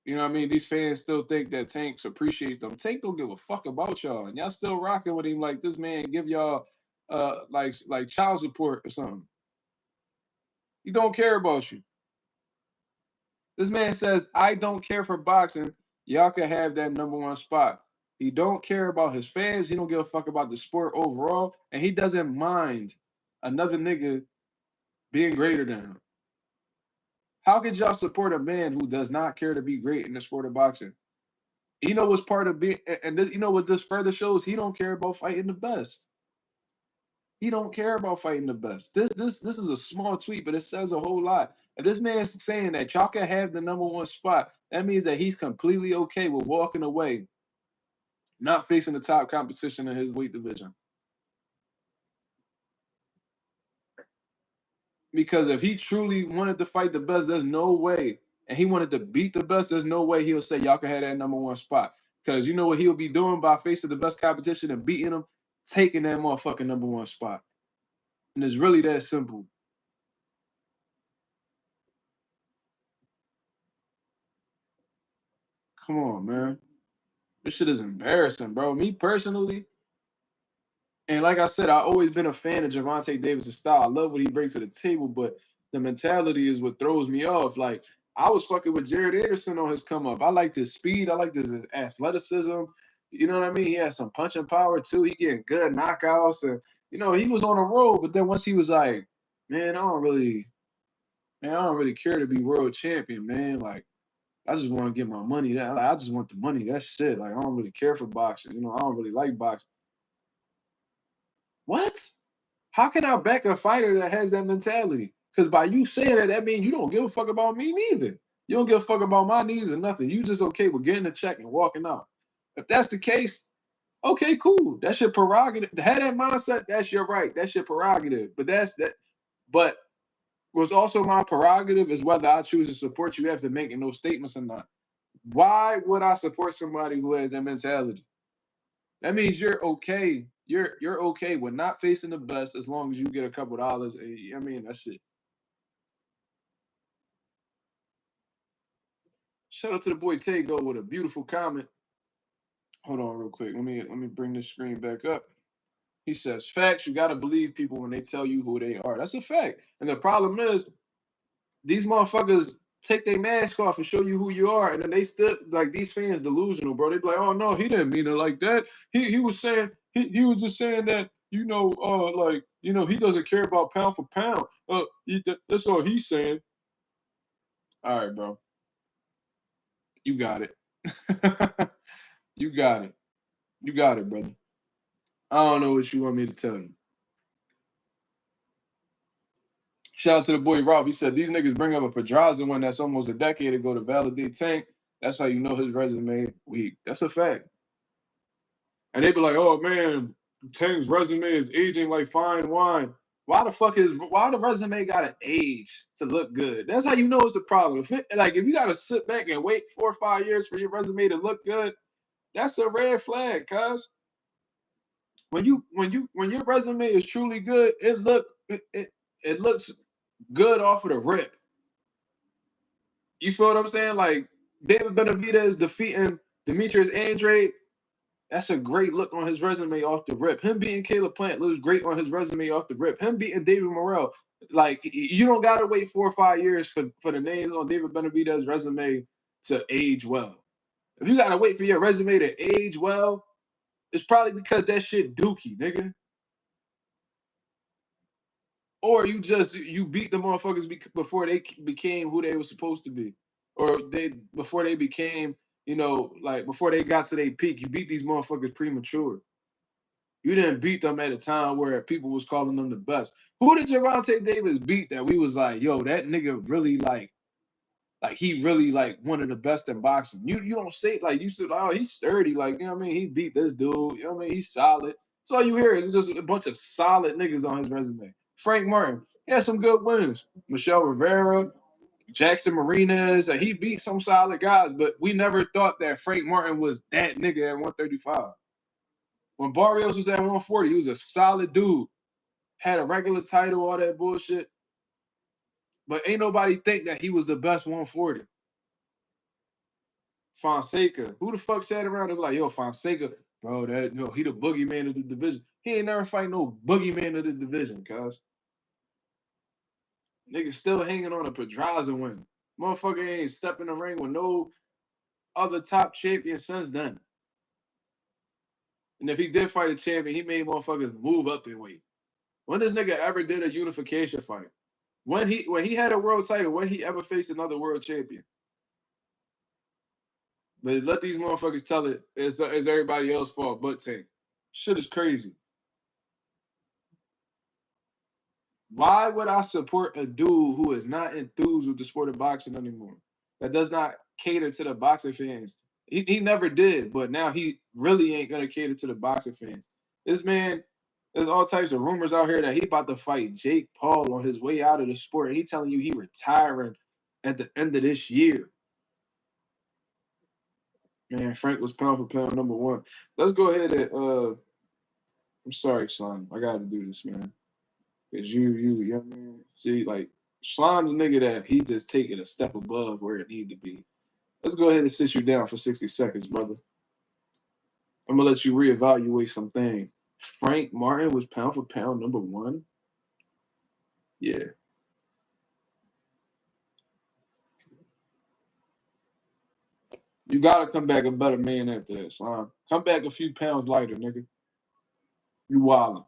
Speaker 1: you know what I mean? These fans still think that Tanks appreciates them. Tank don't give a fuck about y'all, and y'all still rocking with him like this man give y'all like child support or something. He don't care about you. This man says, I don't care for boxing. Y'all can have that number one spot. He don't care about his fans. He don't give a fuck about the sport overall. And he doesn't mind another nigga being greater than him. How could y'all support a man who does not care to be great in the sport of boxing? You know what's part of being, and this, you know what this further shows? He don't care about fighting the best. He don't care about fighting the best. This is a small tweet, but it says a whole lot. If this man's saying that y'all can have the number one spot, that means that he's completely okay with walking away, not facing the top competition in his weight division. Because if he truly wanted to fight the best, there's no way, and he wanted to beat the best, there's no way he'll say y'all can have that number one spot. Because you know what he'll be doing by facing the best competition and beating them, taking that motherfucking number one spot. And it's really that simple. Come on, man. This shit is embarrassing, bro. Me personally, and like I said, I've always been a fan of Gervonta Davis' style. I love what he brings to the table, but the mentality is what throws me off. Like, I was fucking with Jared Anderson on his come up. I liked his speed. I liked his athleticism. You know what I mean? He had some punching power too. He getting good knockouts, and you know he was on a roll. But then once he was like, man, I don't really care to be world champion, man. Like, I just want to get my money. I just want the money. That's it. Like, I don't really care for boxing. You know, I don't really like boxing. What? How can I back a fighter that has that mentality? Because by you saying that, that means you don't give a fuck about me neither. You don't give a fuck about my needs or nothing. You just okay with getting a check and walking out. If that's the case, okay, cool. That's your prerogative. To have that mindset, that's your right. That's your prerogative. But that's that. But what's also my prerogative is whether I choose to support you after making those statements or not. Why would I support somebody who has that mentality? That means you're okay. You're okay with not facing the best as long as you get a couple dollars. I mean, that's it. Shout out to the boy Tego with a beautiful comment. Hold on, real quick. Let me bring this screen back up. He says, "Facts. You gotta believe people when they tell you who they are. That's a fact. And the problem is, these motherfuckers take their mask off and show you who you are, and then they still like these fans delusional, bro. They be like, oh no, he didn't mean it like that. He was saying he was just saying that like he doesn't care about pound for pound. That's all he's saying. All right, bro, you got it. You got it. You got it, brother. I don't know what you want me to tell you. Shout out to the boy Ralph. He said these niggas bring up a Pedraza one that's almost a decade ago to validate Tank. That's how you know his resume weak. That's a fact. And they be like, "Oh man, Tank's resume is aging like fine wine." Why the resume gotta age to look good? That's how you know it's the problem. If you gotta sit back and wait 4 or 5 years for your resume to look good, that's a red flag, cuz when your resume is truly good, it looks good off of the rip. You feel what I'm saying? Like David Benavidez defeating Demetrius Andrade, that's a great look on his resume off the rip. Him beating Caleb Plant looks great on his resume off the rip. Him beating David Morrell, like you don't gotta wait 4 or 5 years for the names on David Benavidez's resume to age well. If you gotta wait for your resume to age well, it's probably because that shit dookie, nigga. Or you beat the motherfuckers before they became who they were supposed to be, or they before they became like before they got to their peak. You beat these motherfuckers premature. You didn't beat them at a time where people was calling them the best. Who did Gervonta Davis beat that we was like, yo, that nigga really like he really like one of the best in boxing. You don't say like you said, oh, he's sturdy, like you know what I mean? He beat this dude, you know what I mean? He's solid. So all you hear is just a bunch of solid niggas on his resume. Frank Martin, he had some good wins. Michelle Rivera, Jackson Marinas, and he beat some solid guys, but we never thought that Frank Martin was that nigga at 135. When Barrios was at 140, he was a solid dude. Had a regular title, all that bullshit. But ain't nobody think that he was the best 140. Fonseca. Who the fuck sat around and was like, yo, Fonseca, bro, that he the boogeyman of the division. He ain't never fight no boogeyman of the division, cuz. Nigga still hanging on a Pedraza win. Motherfucker ain't stepped in the ring with no other top champion since then. And if he did fight a champion, he made motherfuckers move up in weight. When this nigga ever did a unification fight? When he had a world title, when he ever faced another world champion? But let these motherfuckers tell it's everybody else's fault but Tank. Shit is crazy. Why would I support a dude who is not enthused with the sport of boxing anymore? That does not cater to the boxing fans. He never did, but now he really ain't gonna cater to the boxing fans. This man, there's all types of rumors out here that he about to fight Jake Paul on his way out of the sport. And he telling you he retiring at the end of this year. Man, Frank was pound for pound number one. Let's go ahead and I'm sorry, son. I gotta do this, man. Cause you know what I mean? See, like Slime's a nigga that he just take it a step above where it need to be. Let's go ahead and sit you down for 60 seconds, brother. I'm gonna let you reevaluate some things. Frank Martin was pound for pound number one. Yeah. You gotta come back a better man after that, Slime. Come back a few pounds lighter, nigga. You wildin'.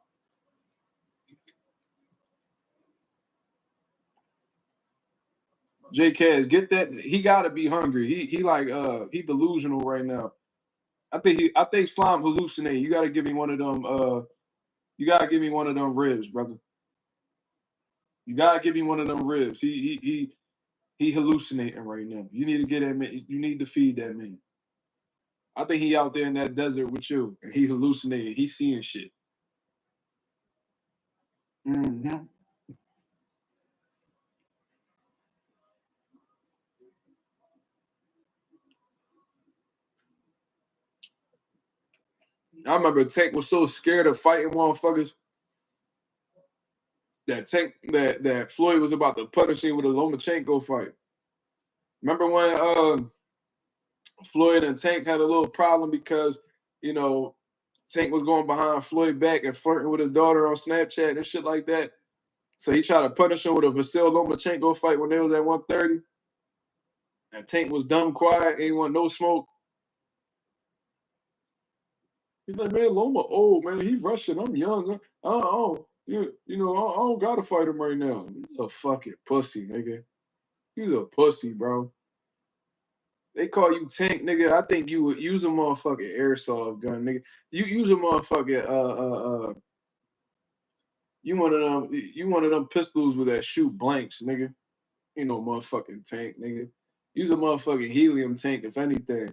Speaker 1: J Kaz, get that. He gotta be hungry. He like he delusional right now. I think Slime hallucinating. You gotta give me one of them you gotta give me one of them ribs, brother. You gotta give me one of them ribs. He hallucinating right now. You need to get that man. You need to feed that man. I think he out there in that desert with you, and he hallucinating. He seeing shit. Hmm. I remember Tank was so scared of fighting motherfuckers that Floyd was about to punish him with a Lomachenko fight. Remember when Floyd and Tank had a little problem because you know Tank was going behind Floyd back and flirting with his daughter on Snapchat and shit like that. So he tried to punish him with a Vasil Lomachenko fight when they was at 130. And Tank was dumb quiet, ain't want no smoke. He's like, man, Loma old, man. He rushing. I'm young. I don't gotta fight him right now. He's a fucking pussy, nigga. He's a pussy, bro. They call you Tank, nigga. I think you would use a motherfucking airsoft gun, nigga. You use a motherfucking you one of them pistols with that shoot blanks, nigga. Ain't no motherfucking tank, nigga. Use a motherfucking helium tank, if anything.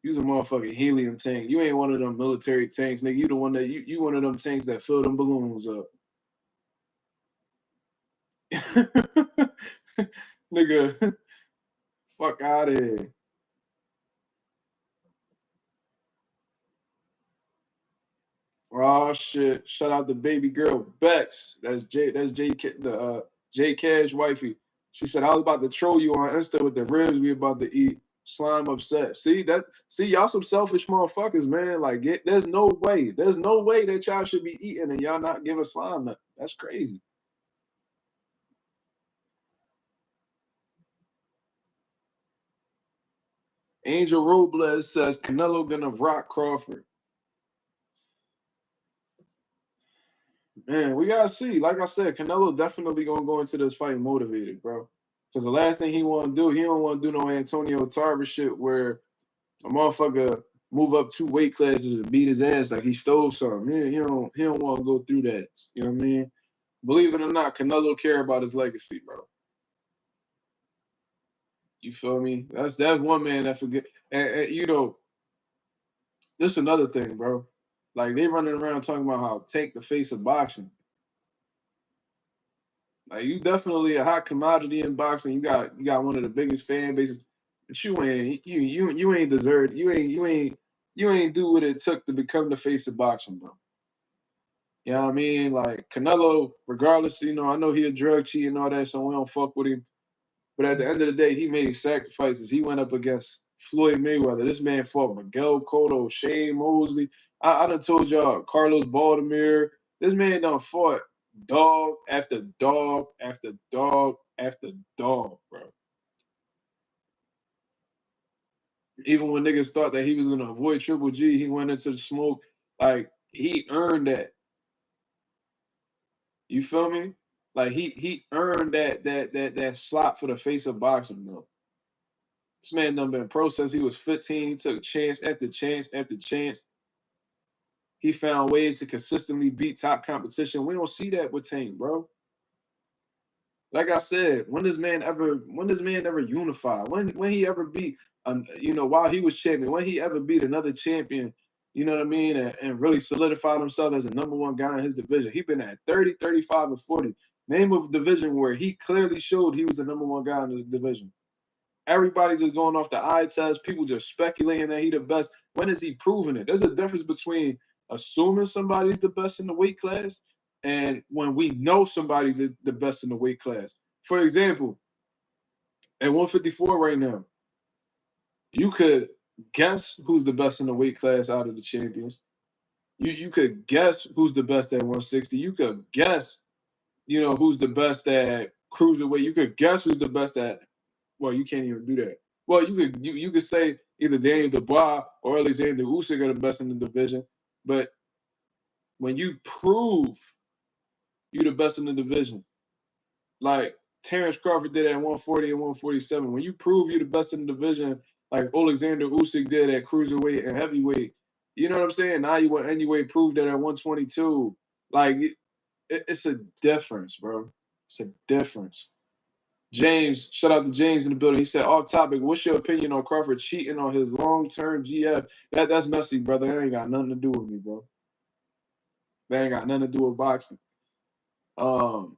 Speaker 1: Use a motherfucking helium tank. You ain't one of them military tanks, nigga. You the one that you one of them tanks that fill them balloons up. Nigga, fuck out of here. Oh shit! Shout out to baby girl Bex. That's J. That's J. The J. Cash wifey. She said I was about to troll you on Insta with the ribs we about to eat. Slime upset. See that? See y'all some selfish motherfuckers, man. Like there's no way. There's no way that y'all should be eating and y'all not giving slime nothing. That's crazy. Angel Robles says Canelo gonna rock Crawford. Man, we gotta see. Like I said, Canelo definitely gonna go into this fight motivated, bro. Because the last thing he want to do, he don't want to do no Antonio Tarver shit where a motherfucker move up 2 weight classes and beat his ass like he stole something. He don't want to go through that. You know what I mean? Believe it or not, Canelo care about his legacy, bro. You feel me? That's one man that forget. And this another thing, bro. Like they running around talking about how Tank the face of boxing. Like you definitely a hot commodity in boxing. You got one of the biggest fan bases. But you ain't deserved. You ain't do what it took to become the face of boxing, bro. You know what I mean? Like Canelo, regardless, I know he a drug cheat and all that, so we don't fuck with him. But at the end of the day, he made sacrifices. He went up against Floyd Mayweather. This man fought Miguel Cotto, Shane Mosley. I done told y'all, Carlos Baltimore. This man done fought dog after dog after dog after dog, bro. Even when niggas thought that he was gonna avoid Triple G, he went into the smoke. Like he earned that. You feel me? Like he earned that slot for the face of boxing, bro. This man done been pro since he was 15. He took chance after chance after chance. He found ways to consistently beat top competition. We don't see that with Tank, bro. Like I said, when does man ever unify? When he ever beat while he was champion, when he ever beat another champion, you know what I mean, and really solidified himself as a number one guy in his division. He been at 30, 35, and 40. Name of division where he clearly showed he was the number one guy in the division. Everybody just going off the eye test. People just speculating that he the best. When is he proving it? There's a difference between assuming somebody's the best in the weight class and when we know somebody's the best in the weight class. For example, at 154 right now, you could guess who's the best in the weight class out of the champions. You could guess who's the best at 160. You could guess, who's the best at cruiserweight. You could guess who's the best at. Well, you can't even do that. Well, you could say either Daniel Dubois or Alexander Usyk are the best in the division, but when you prove you the best in the division, like Terrence Crawford did at 140 and 147, when you prove you the best in the division, like Alexander Usyk did at cruiserweight and heavyweight, you know what I'm saying? Now you want anyway prove that at 122. Like it's a difference, bro. It's a difference. James, shout out to James in the building. He said, off topic, what's your opinion on Crawford cheating on his long-term GF? That's messy, brother. That ain't got nothing to do with me, bro. That ain't got nothing to do with boxing. Um,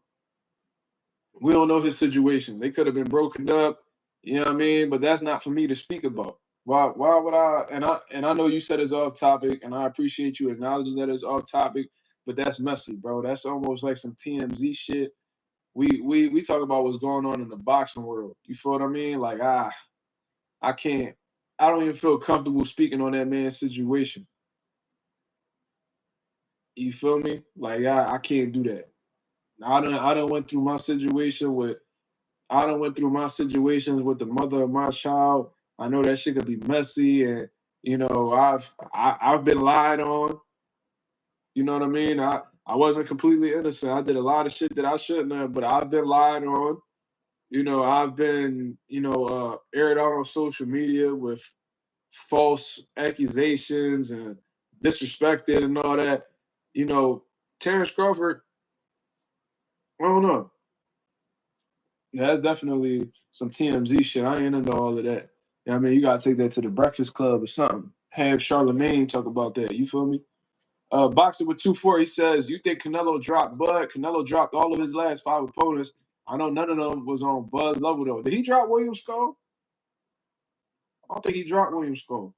Speaker 1: we don't know his situation. They could have been broken up, you know what I mean? But that's not for me to speak about. Why would I and I know you said it's off topic, and I appreciate you acknowledging that it's off topic, but that's messy, bro. That's almost like some TMZ shit. We talk about what's going on in the boxing world. You feel what I mean? Like I can't. I don't even feel comfortable speaking on that man's situation. You feel me? Like I can't do that. I don't went through my situation with I don't went through my situations with the mother of my child. I know that shit could be messy, and I've been lied on. You know what I mean? I wasn't completely innocent. I did a lot of shit that I shouldn't have, but I've been lied on. I've been aired out on social media with false accusations and disrespected and all that. Terrence Crawford, I don't know. Yeah, that's definitely some TMZ shit. I ain't into all of that. I mean, you gotta take that to the Breakfast Club or something. Have Charlemagne talk about that. You feel me? Boxer with 2-4, he says, you think Canelo dropped Bud? Canelo dropped all of his last 5 opponents. I know none of them was on Bud's level though. Did he drop William Skull? I don't think he dropped William Skull.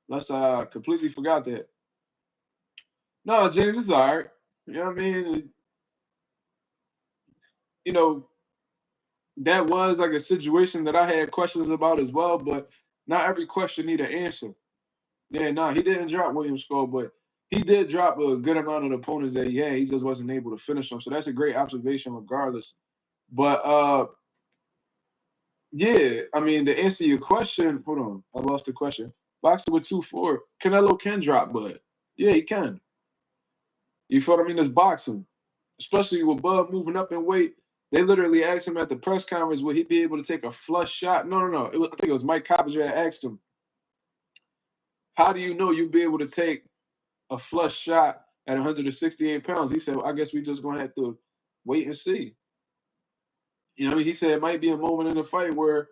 Speaker 1: Unless I completely forgot that. No, James, it's all right. You know what I mean? You know, that was like a situation that I had questions about as well, but not every question need an answer. Yeah, no, he didn't drop William Skull, but he did drop a good amount of the opponents that he had. He just wasn't able to finish them. So that's a great observation regardless. But yeah, I mean, to answer your question, hold on, I lost the question. Boxer with 2-4, Canelo can drop Bud. Yeah, he can. You feel what I mean? It's boxing, especially with Bud moving up in weight. They literally asked him at the press conference, would he be able to take a flush shot? No, no, no. I think it was Mike Coppinger that asked him, how do you know you'll be able to take a flush shot at 168 pounds? He said, well, I guess we just going to have to wait and see. You know what I mean? He said it might be a moment in the fight where,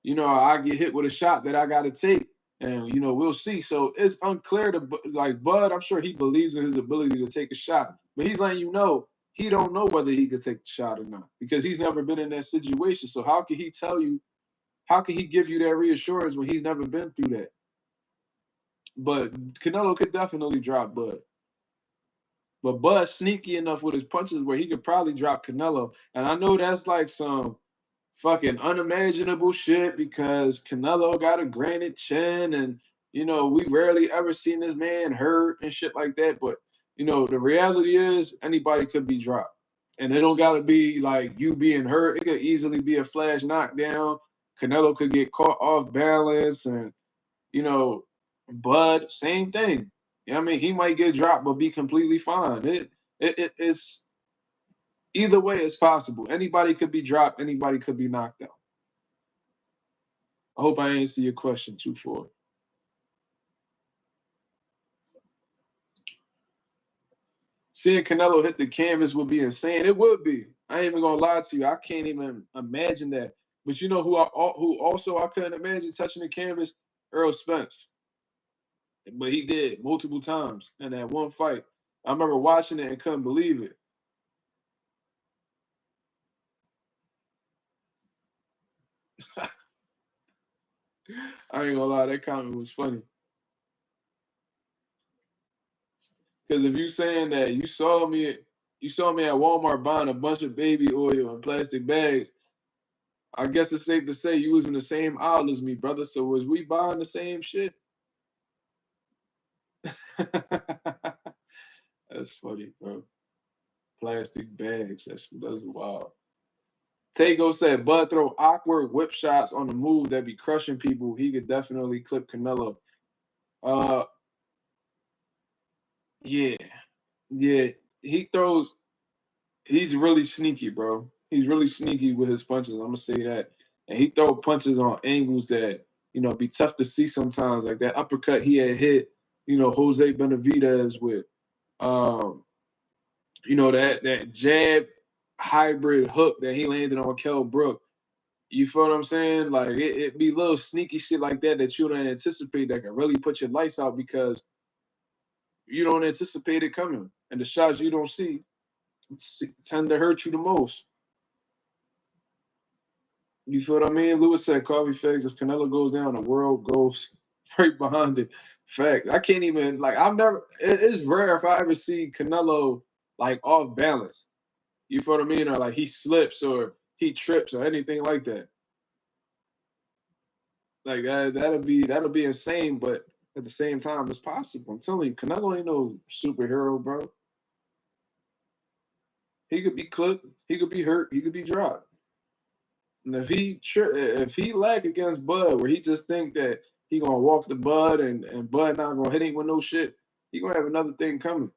Speaker 1: I get hit with a shot that I got to take. And we'll see. So it's unclear to like Bud. I'm sure he believes in his ability to take a shot, but he's letting you know he don't know whether he could take the shot or not because he's never been in that situation. So how can he tell you? How can he give you that reassurance when he's never been through that? But Canelo could definitely drop Bud. But Bud's sneaky enough with his punches where he could probably drop Canelo. And I know that's like some fucking unimaginable shit because Canelo got a granite chin and we rarely ever seen this man hurt and shit like that. But the reality is anybody could be dropped. And it don't gotta be like you being hurt. It could easily be a flash knockdown. Canelo could get caught off balance and you know, Bud, same thing. I mean, he might get dropped but be completely fine. It's either way it's possible. Anybody could be dropped, anybody could be knocked out. I hope I answered your question too for it. Seeing Canelo hit the canvas would be insane. It would be. I ain't even gonna lie to you. I can't even imagine that. But you know who also I couldn't imagine touching the canvas? Earl Spence. But he did multiple times in that one fight. I remember watching it and couldn't believe it. I ain't gonna lie, that comment was funny. Because if you saying that you saw me at Walmart buying a bunch of baby oil in plastic bags, I guess it's safe to say you was in the same aisle as me, brother. So was we buying the same shit? That's funny, bro. Plastic bags. That's wild. Tago said Bud throw awkward whip shots on the move that be crushing people. He could definitely clip Canelo. Uh yeah. Yeah. He throws he's really sneaky, bro. He's really sneaky with his punches. I'm gonna say that. And he throw punches on angles that, be tough to see sometimes. Like that uppercut he had hit, Jose Benavidez with that jab hybrid hook that he landed on Kell Brook. You feel what I'm saying? Like it be little sneaky shit like that you don't anticipate that can really put your lights out because you don't anticipate it coming. And the shots you don't see tend to hurt you the most. You feel what I mean? Lewis said coffee facts. If Canelo goes down, the world goes right behind it. Fact. I can't even like it's rare if I ever see Canelo like off balance. You feel what I mean? Or like he slips or he trips or anything like that. Like that'll be insane, but at the same time, it's possible. I'm telling you, Canelo ain't no superhero, bro. He could be clipped, he could be hurt, he could be dropped. And if he lag against Bud, where he just think that he gonna walk the Bud and Bud not gonna hit him with no shit, he gonna have another thing coming.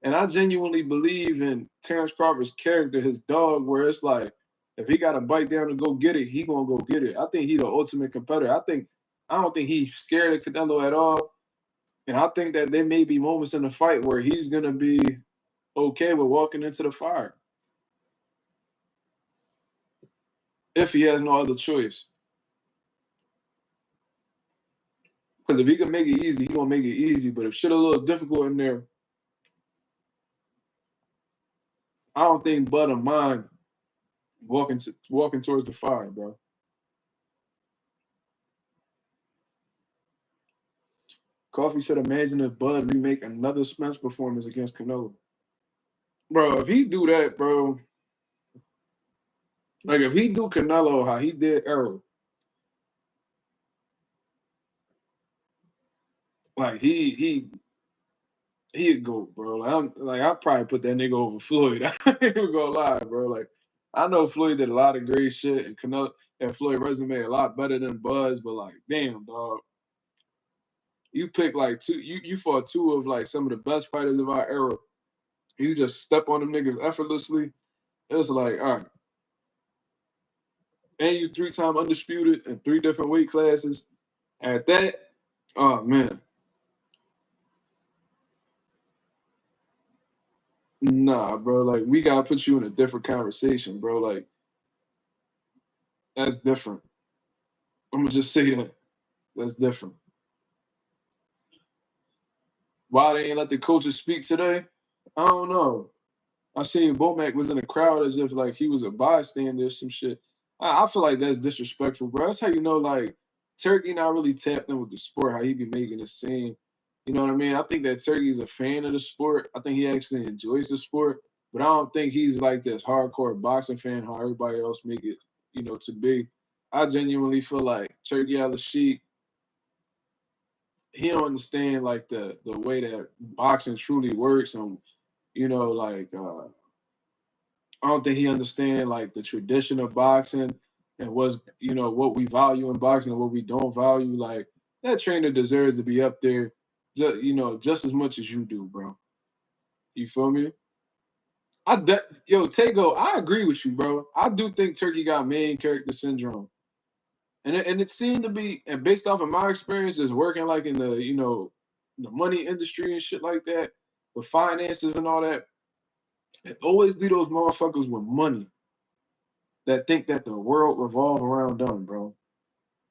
Speaker 1: And I genuinely believe in Terrence Crawford's character, his dog, where it's like, if he got to bite down and go get it, he gonna go get it. I think he the ultimate competitor. I don't think he's scared of Canelo at all. And I think that there may be moments in the fight where he's gonna be okay with walking into the fire if he has no other choice. Because if he can make it easy, he gonna make it easy. But if shit a little difficult in there, I don't think Bud of mine walking towards the fire, bro. Coffee said, "Imagine if Bud remake another Spence performance against Canelo, bro. If he do that, bro, like if he do Canelo how he did Errol, like he'd go, bro. I'd probably put that nigga over Floyd. I ain't even gonna lie, bro. Like I know Floyd did a lot of great shit, and Canelo and Floyd resume a lot better than Bud's, but like, damn, dog, you pick like you fought two of like some of the best fighters of our era. You just step on them niggas effortlessly. It's like, all right, and you three-time undisputed in three different weight classes. At that, oh man, nah, bro. Like we gotta put you in a different conversation, bro. Like that's different. I'm gonna just say that. That's different. Why they ain't let the coaches speak today? I don't know. I seen Bomac was in the crowd as if like he was a bystander or some shit. I feel like that's disrespectful, bro. That's how you know like Turkey not really tapped in with the sport, how he be making it seem. You know what I mean? I think that Turkey's a fan of the sport. I think he actually enjoys the sport, but I don't think he's like this hardcore boxing fan how everybody else make it, to be. I genuinely feel like Turkey Al-Sheikh, he don't understand like the way that boxing truly works and like I don't think he understand like the tradition of boxing and what's what we value in boxing and what we don't value. Like that trainer deserves to be up there, just as much as you do, bro. You feel me? Tego, I agree with you, bro. I do think Turkey got main character syndrome, and it seemed to be, and based off of my experience, is working like in the the money industry and shit like that, with finances and all that. It always be those motherfuckers with money that think that the world revolve around them, bro.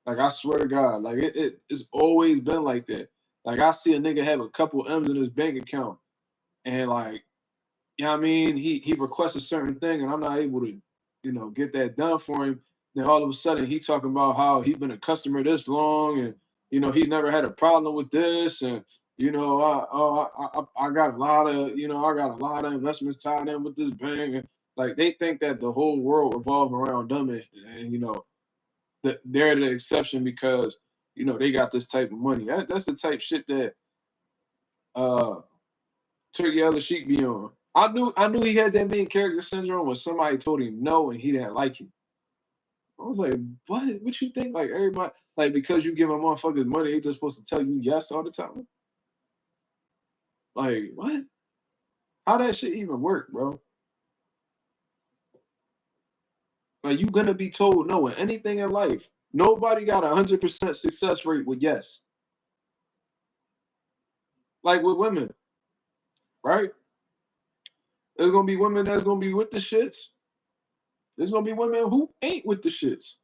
Speaker 1: Like I swear to God, like it's always been like that. Like I see a nigga have a couple M's in his bank account, and like, I mean, he requests a certain thing, and I'm not able to, get that done for him. Then all of a sudden, he talking about how he been a customer this long, and he's never had a problem with this, and I got a lot of investments tied in with this bank, and like they think that the whole world revolves around them, and they're the exception because they got this type of money. That's the type shit that uh Turkey Other Sheik be on. I knew he had that main character syndrome when somebody told him no and he didn't like it. I was like, what? What you think? Like everybody, like because you give a motherfuckers money, they just supposed to tell you yes all the time? Like what? How that shit even work, bro? Like you gonna be told no in anything in life. Nobody got 100% success rate with yes. Like with women, right? There's gonna be women that's gonna be with the shits. There's gonna be women who ain't with the shits.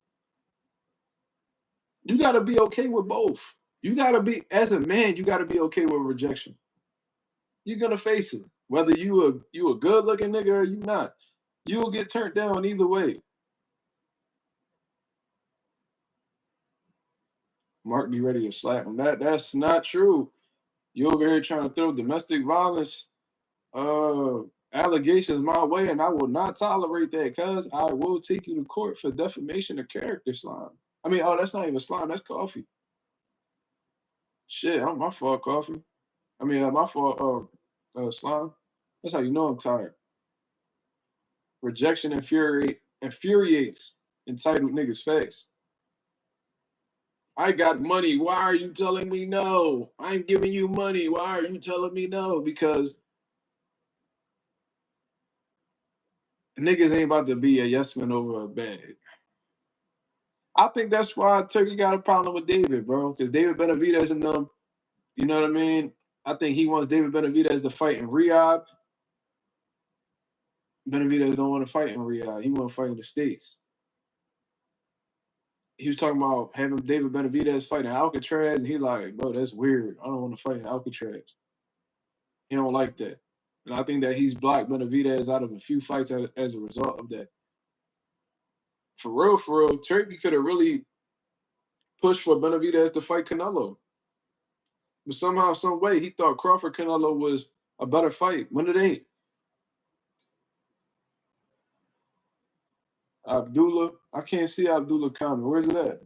Speaker 1: You gotta be okay with both. You gotta be, as a man, you gotta be okay with rejection. You're gonna face it. Whether you a good looking nigga or you not. You will get turned down either way. Mark be ready to slap him. That's not true. You over here trying to throw domestic violence uh allegations my way, and I will not tolerate that, cuz I will take you to court for defamation of character, slime. I mean, oh, that's not even slime, that's coffee. Shit, my fault, coffee. I mean, my fault, slime. That's how you know I'm tired. Rejection infuriates entitled niggas' face. I got money. Why are you telling me no? I'm giving you money. Why are you telling me no? Because niggas ain't about to be a yes man over a bag. I think that's why Turkey got a problem with David, bro. Because David Benavidez and them, you know what I mean? I think he wants David Benavidez to fight in Riyadh. Benavidez don't want to fight in Riyadh. He want to fight in the States. He was talking about having David Benavidez fight in Alcatraz, and he like, bro, that's weird. I don't want to fight in Alcatraz. He don't like that. And I think that he's blocked Benavidez out of a few fights as a result of that. For real, Turkey could have really pushed for Benavidez to fight Canelo. But somehow, some way, he thought Crawford Canelo was a better fight when it ain't. Abdullah, I can't see Abdullah comment. Where's it at?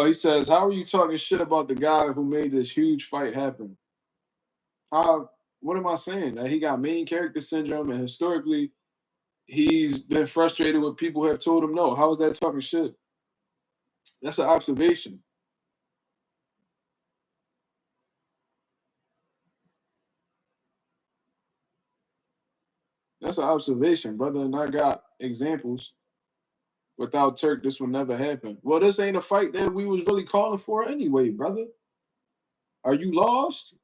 Speaker 1: He says, "How are you talking shit about the guy who made this huge fight happen? How? What am I saying? That he got main character syndrome, and historically, he's been frustrated with people who have told him no. How is that talking shit? That's an observation. That's an observation, brother. And I got examples. Without Turk, this would never happen. Well, this ain't a fight that we was really calling for anyway, brother. Are you lost?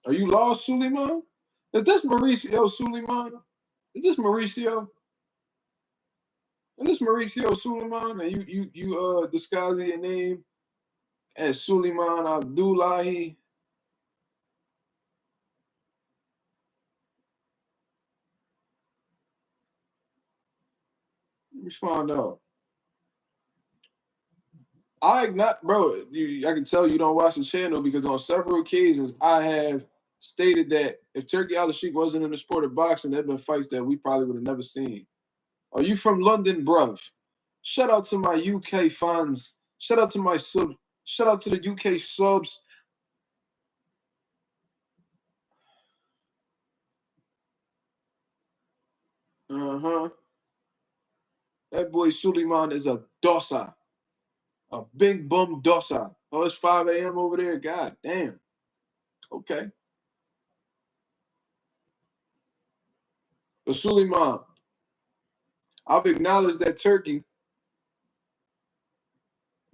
Speaker 1: Are you lost, Suleiman? Is this Mauricio Suleiman? Is this Mauricio? And this Mauricio Suleiman, and you disguising your name as Suleiman Abdullahi. Let me find out. I not bro. I can tell you don't watch the channel because on several occasions I have stated that if Turkey Al Sheikh wasn't in the sport of boxing, there'd been fights that we probably would have never seen. Are you from London, bruv? Shout out to my UK fans. Shout out to my sub. Shout out to the UK subs. Uh-huh. That boy Suleiman is a dossa. A big bum dossa. Oh, it's 5 a.m. over there. God damn. Okay. But Suleiman, I've acknowledged that Turkey,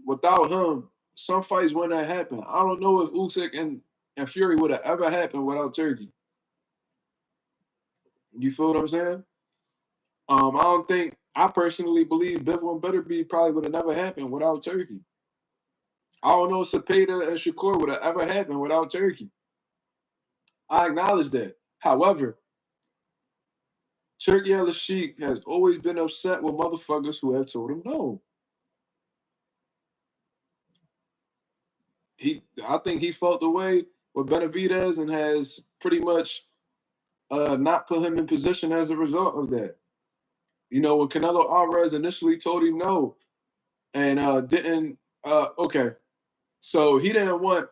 Speaker 1: without him, some fights wouldn't have happened. I don't know if Usyk and Fury would have ever happened without Turkey. You feel what I'm saying? I don't think I personally believe Bivol and Butterbean probably would have never happened without Turkey. I don't know if Cepeda and Shakur would have ever happened without Turkey. I acknowledge that. However, Turkey Al Sheikh has always been upset with motherfuckers who have told him no. I think he felt the way with Benavidez and has pretty much not put him in position as a result of that. You know, when Canelo Alvarez initially told him no and didn't, okay, so he didn't want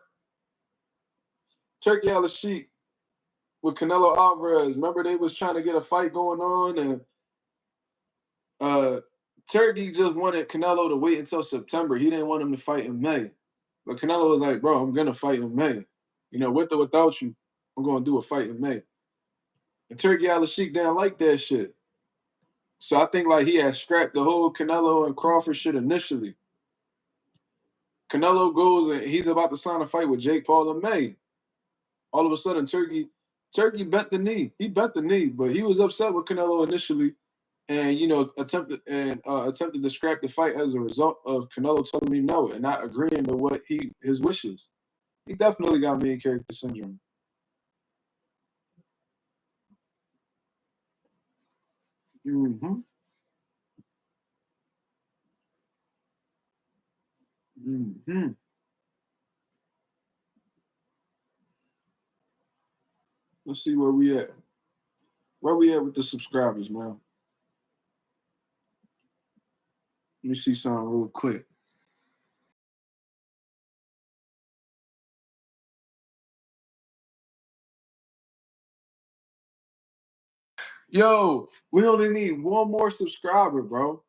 Speaker 1: Turkey Al Sheikh with Canelo Alvarez. Remember, they was trying to get a fight going on, and uh, Turkey just wanted Canelo to wait until September. He didn't want him to fight in May. But Canelo was like, bro, I'm going to fight in May. You know, with or without you, I'm going to do a fight in May. And Turkey Al Sheikh didn't like that shit. So I think like he had scrapped the whole Canelo and Crawford shit initially. Canelo goes and he's about to sign a fight with Jake Paul in May. All of a sudden, Turkey bent the knee. He bent the knee, but he was upset with Canelo initially, and you know attempted to scrap the fight as a result of Canelo telling me no and not agreeing to what his wishes. He definitely got main character syndrome. Mm-hmm. Mm-hmm. Let's see where we at. Where we at with the subscribers, man? Let me see something real quick. Yo, we only need one more subscriber, bro.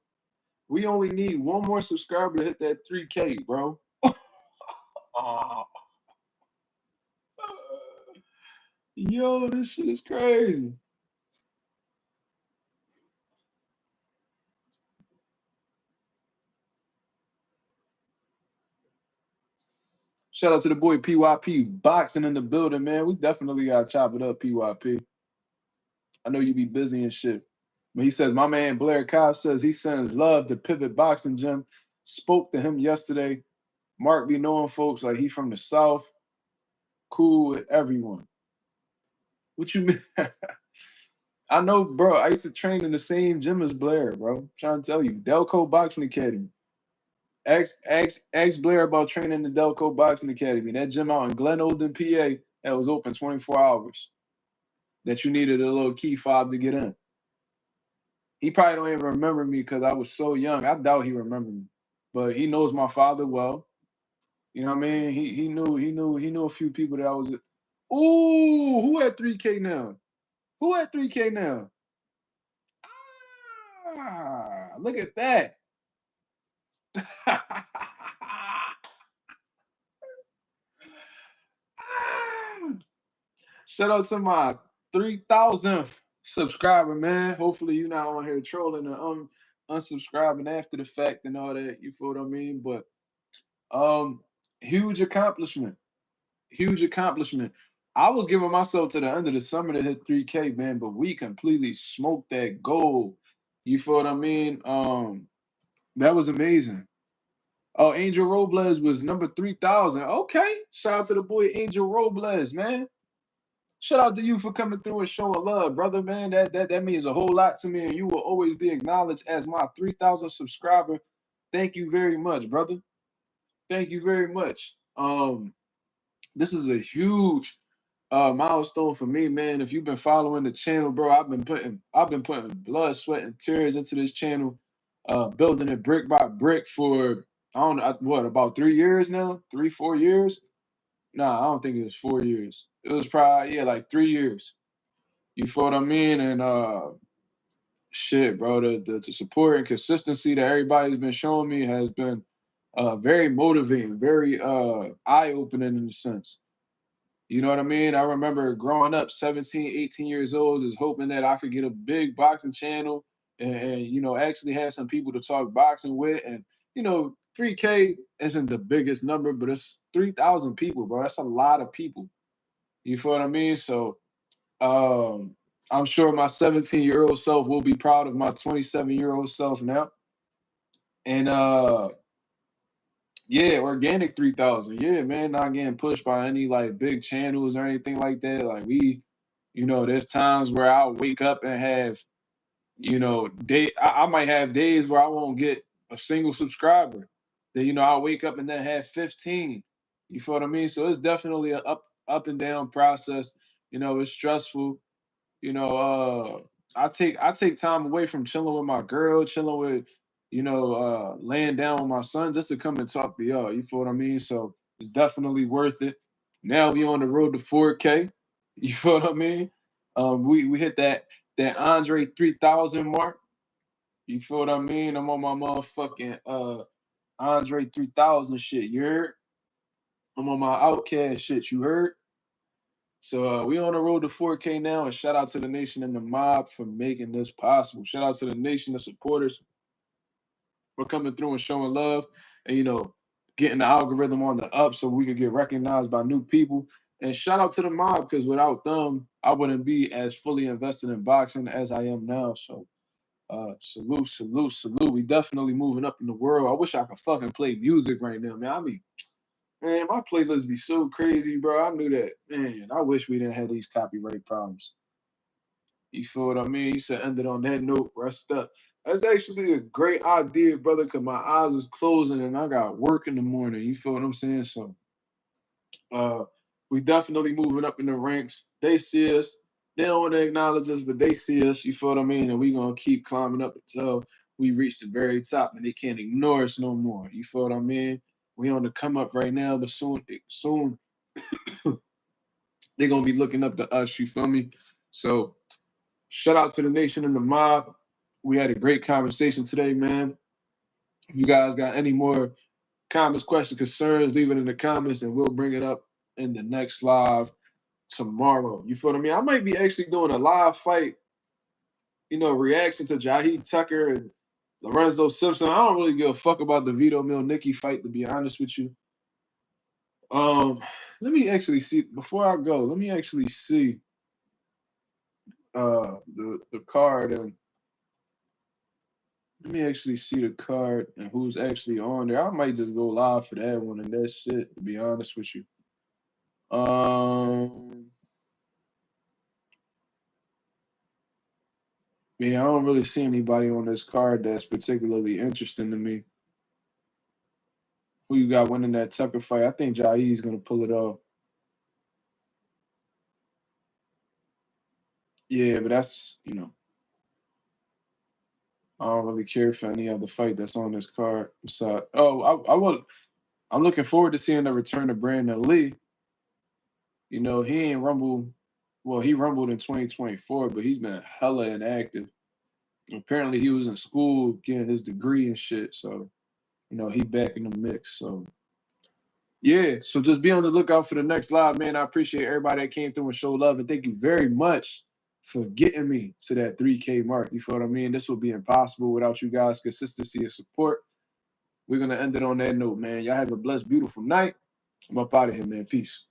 Speaker 1: We only need one more subscriber to hit that 3K, bro. Oh, yo, this shit is crazy. Shout out to the boy PYP boxing in the building, man. We definitely gotta chop it up, PYP. I know you be busy and shit. But he says, my man Blair Kyle says he sends love to Pivot Boxing Gym. Spoke to him yesterday. Mark be knowing folks like he from the South. Cool with everyone. What you mean? I know, bro. I used to train in the same gym as Blair, bro. I'm trying to tell you. Delco Boxing Academy. Ask Blair about training in the Delco Boxing Academy. That gym out in Glen Olden, PA, that was open 24 hours. That you needed a little key fob to get in. He probably don't even remember me because I was so young. I doubt he remembered me. But he knows my father well. You know what I mean? He knew a few people that I was. Ooh, who at 3K now? Who at 3K now? Ah, look at that. Shout out to my 3,000th subscriber, man. Hopefully you're not on here trolling and unsubscribing after the fact and all that. You feel what I mean? But um, huge accomplishment. Huge accomplishment. I was giving myself to the end of the summer to hit 3K, man, but we completely smoked that goal You feel what I mean? That was amazing. Oh, Angel Robles was number 3,000. Okay. Shout out to the boy Angel Robles, man. Shout out to you for coming through and showing love, brother, man. That means a whole lot to me, and you will always be acknowledged as my 3,000 subscriber. Thank you very much, brother. Thank you very much. This is a huge milestone for me, man. If you've been following the channel, bro, I've been putting blood, sweat, and tears into this channel, building it brick by brick for I don't know what, about 3 years now, 3, 4 years. Nah, I don't think it was 4 years. It was probably, yeah, like 3 years. You feel what I mean? And shit, bro, the support and consistency that everybody's been showing me has been very motivating, very eye opening in a sense. You know what I mean? I remember growing up 17, 18 years old, just hoping that I could get a big boxing channel and actually have some people to talk boxing with. And, 3K isn't the biggest number, but it's 3,000 people, bro. That's a lot of people. You feel what I mean? So um, I'm sure my 17-year-old self will be proud of my 27-year-old self now. And yeah, organic 3,000. Yeah, man, not getting pushed by any like big channels or anything like that. Like there's times where I'll wake up and have, I might have days where I won't get a single subscriber. Then, I'll wake up and then have 15. You feel what I mean? So it's definitely a up and down process. It's stressful. You know, I take time away from chilling with my girl, chilling with, laying down with my son just to come and talk to y'all. You feel what I mean? So it's definitely worth it. Now we on the road to 4K. You feel what I mean? We hit that Andre 3,000 mark. You feel what I mean? I'm on my motherfucking Andre 3,000 shit. You heard? I'm on my Outcast shit. You heard? So we on the road to 4K now, and shout out to the nation and the mob for making this possible. Shout out to the nation, the supporters for coming through and showing love, and getting the algorithm on the up so we could get recognized by new people. And shout out to the mob because without them, I wouldn't be as fully invested in boxing as I am now. So salute, salute, salute. We definitely moving up in the world. I wish I could fucking play music right now, man. Man, my playlist be so crazy, bro. I knew that. Man, I wish we didn't have these copyright problems. You feel what I mean? You said end it on that note. Rest up. That's actually a great idea, brother, because my eyes is closing and I got work in the morning. You feel what I'm saying? So uh we definitely moving up in the ranks. They see us. They don't want to acknowledge us, but they see us. You feel what I mean? And we gonna keep climbing up until we reach the very top and they can't ignore us no more. You feel what I mean? We on the come up right now, but soon they're gonna be looking up to us. You feel me? So shout out to the nation and the mob. We had a great conversation today, man. If you guys got any more comments, questions, concerns, leave it in the comments and we'll bring it up in the next live tomorrow. You feel what I mean? I might be actually doing a live fight, reaction to Jaheed Tucker and Lorenzo Simpson. I don't really give a fuck about the Vito Milnicki fight, to be honest with you. Let me actually see before I go. Let me actually see the card and let me actually see the card and who's actually on there. I might just go live for that one and that's it, to be honest with you. Yeah, I don't really see anybody on this card that's particularly interesting to me. Who you got winning that Tucker fight? I think Jair's gonna pull it off. Yeah, but that's I don't really care for any other fight that's on this card. Besides, I'm looking forward to seeing the return of Brandon Lee. He ain't rumbled. Well, he rumbled in 2024, but he's been hella inactive. Apparently, he was in school getting his degree and shit. So, he back in the mix. So, yeah. So just be on the lookout for the next live, man. I appreciate everybody that came through and showed love, and thank you very much for getting me to that 3K mark. You feel what I mean? This would be impossible without you guys' consistency and support. We're gonna end it on that note, man. Y'all have a blessed, beautiful night. I'm up out of here, man. Peace.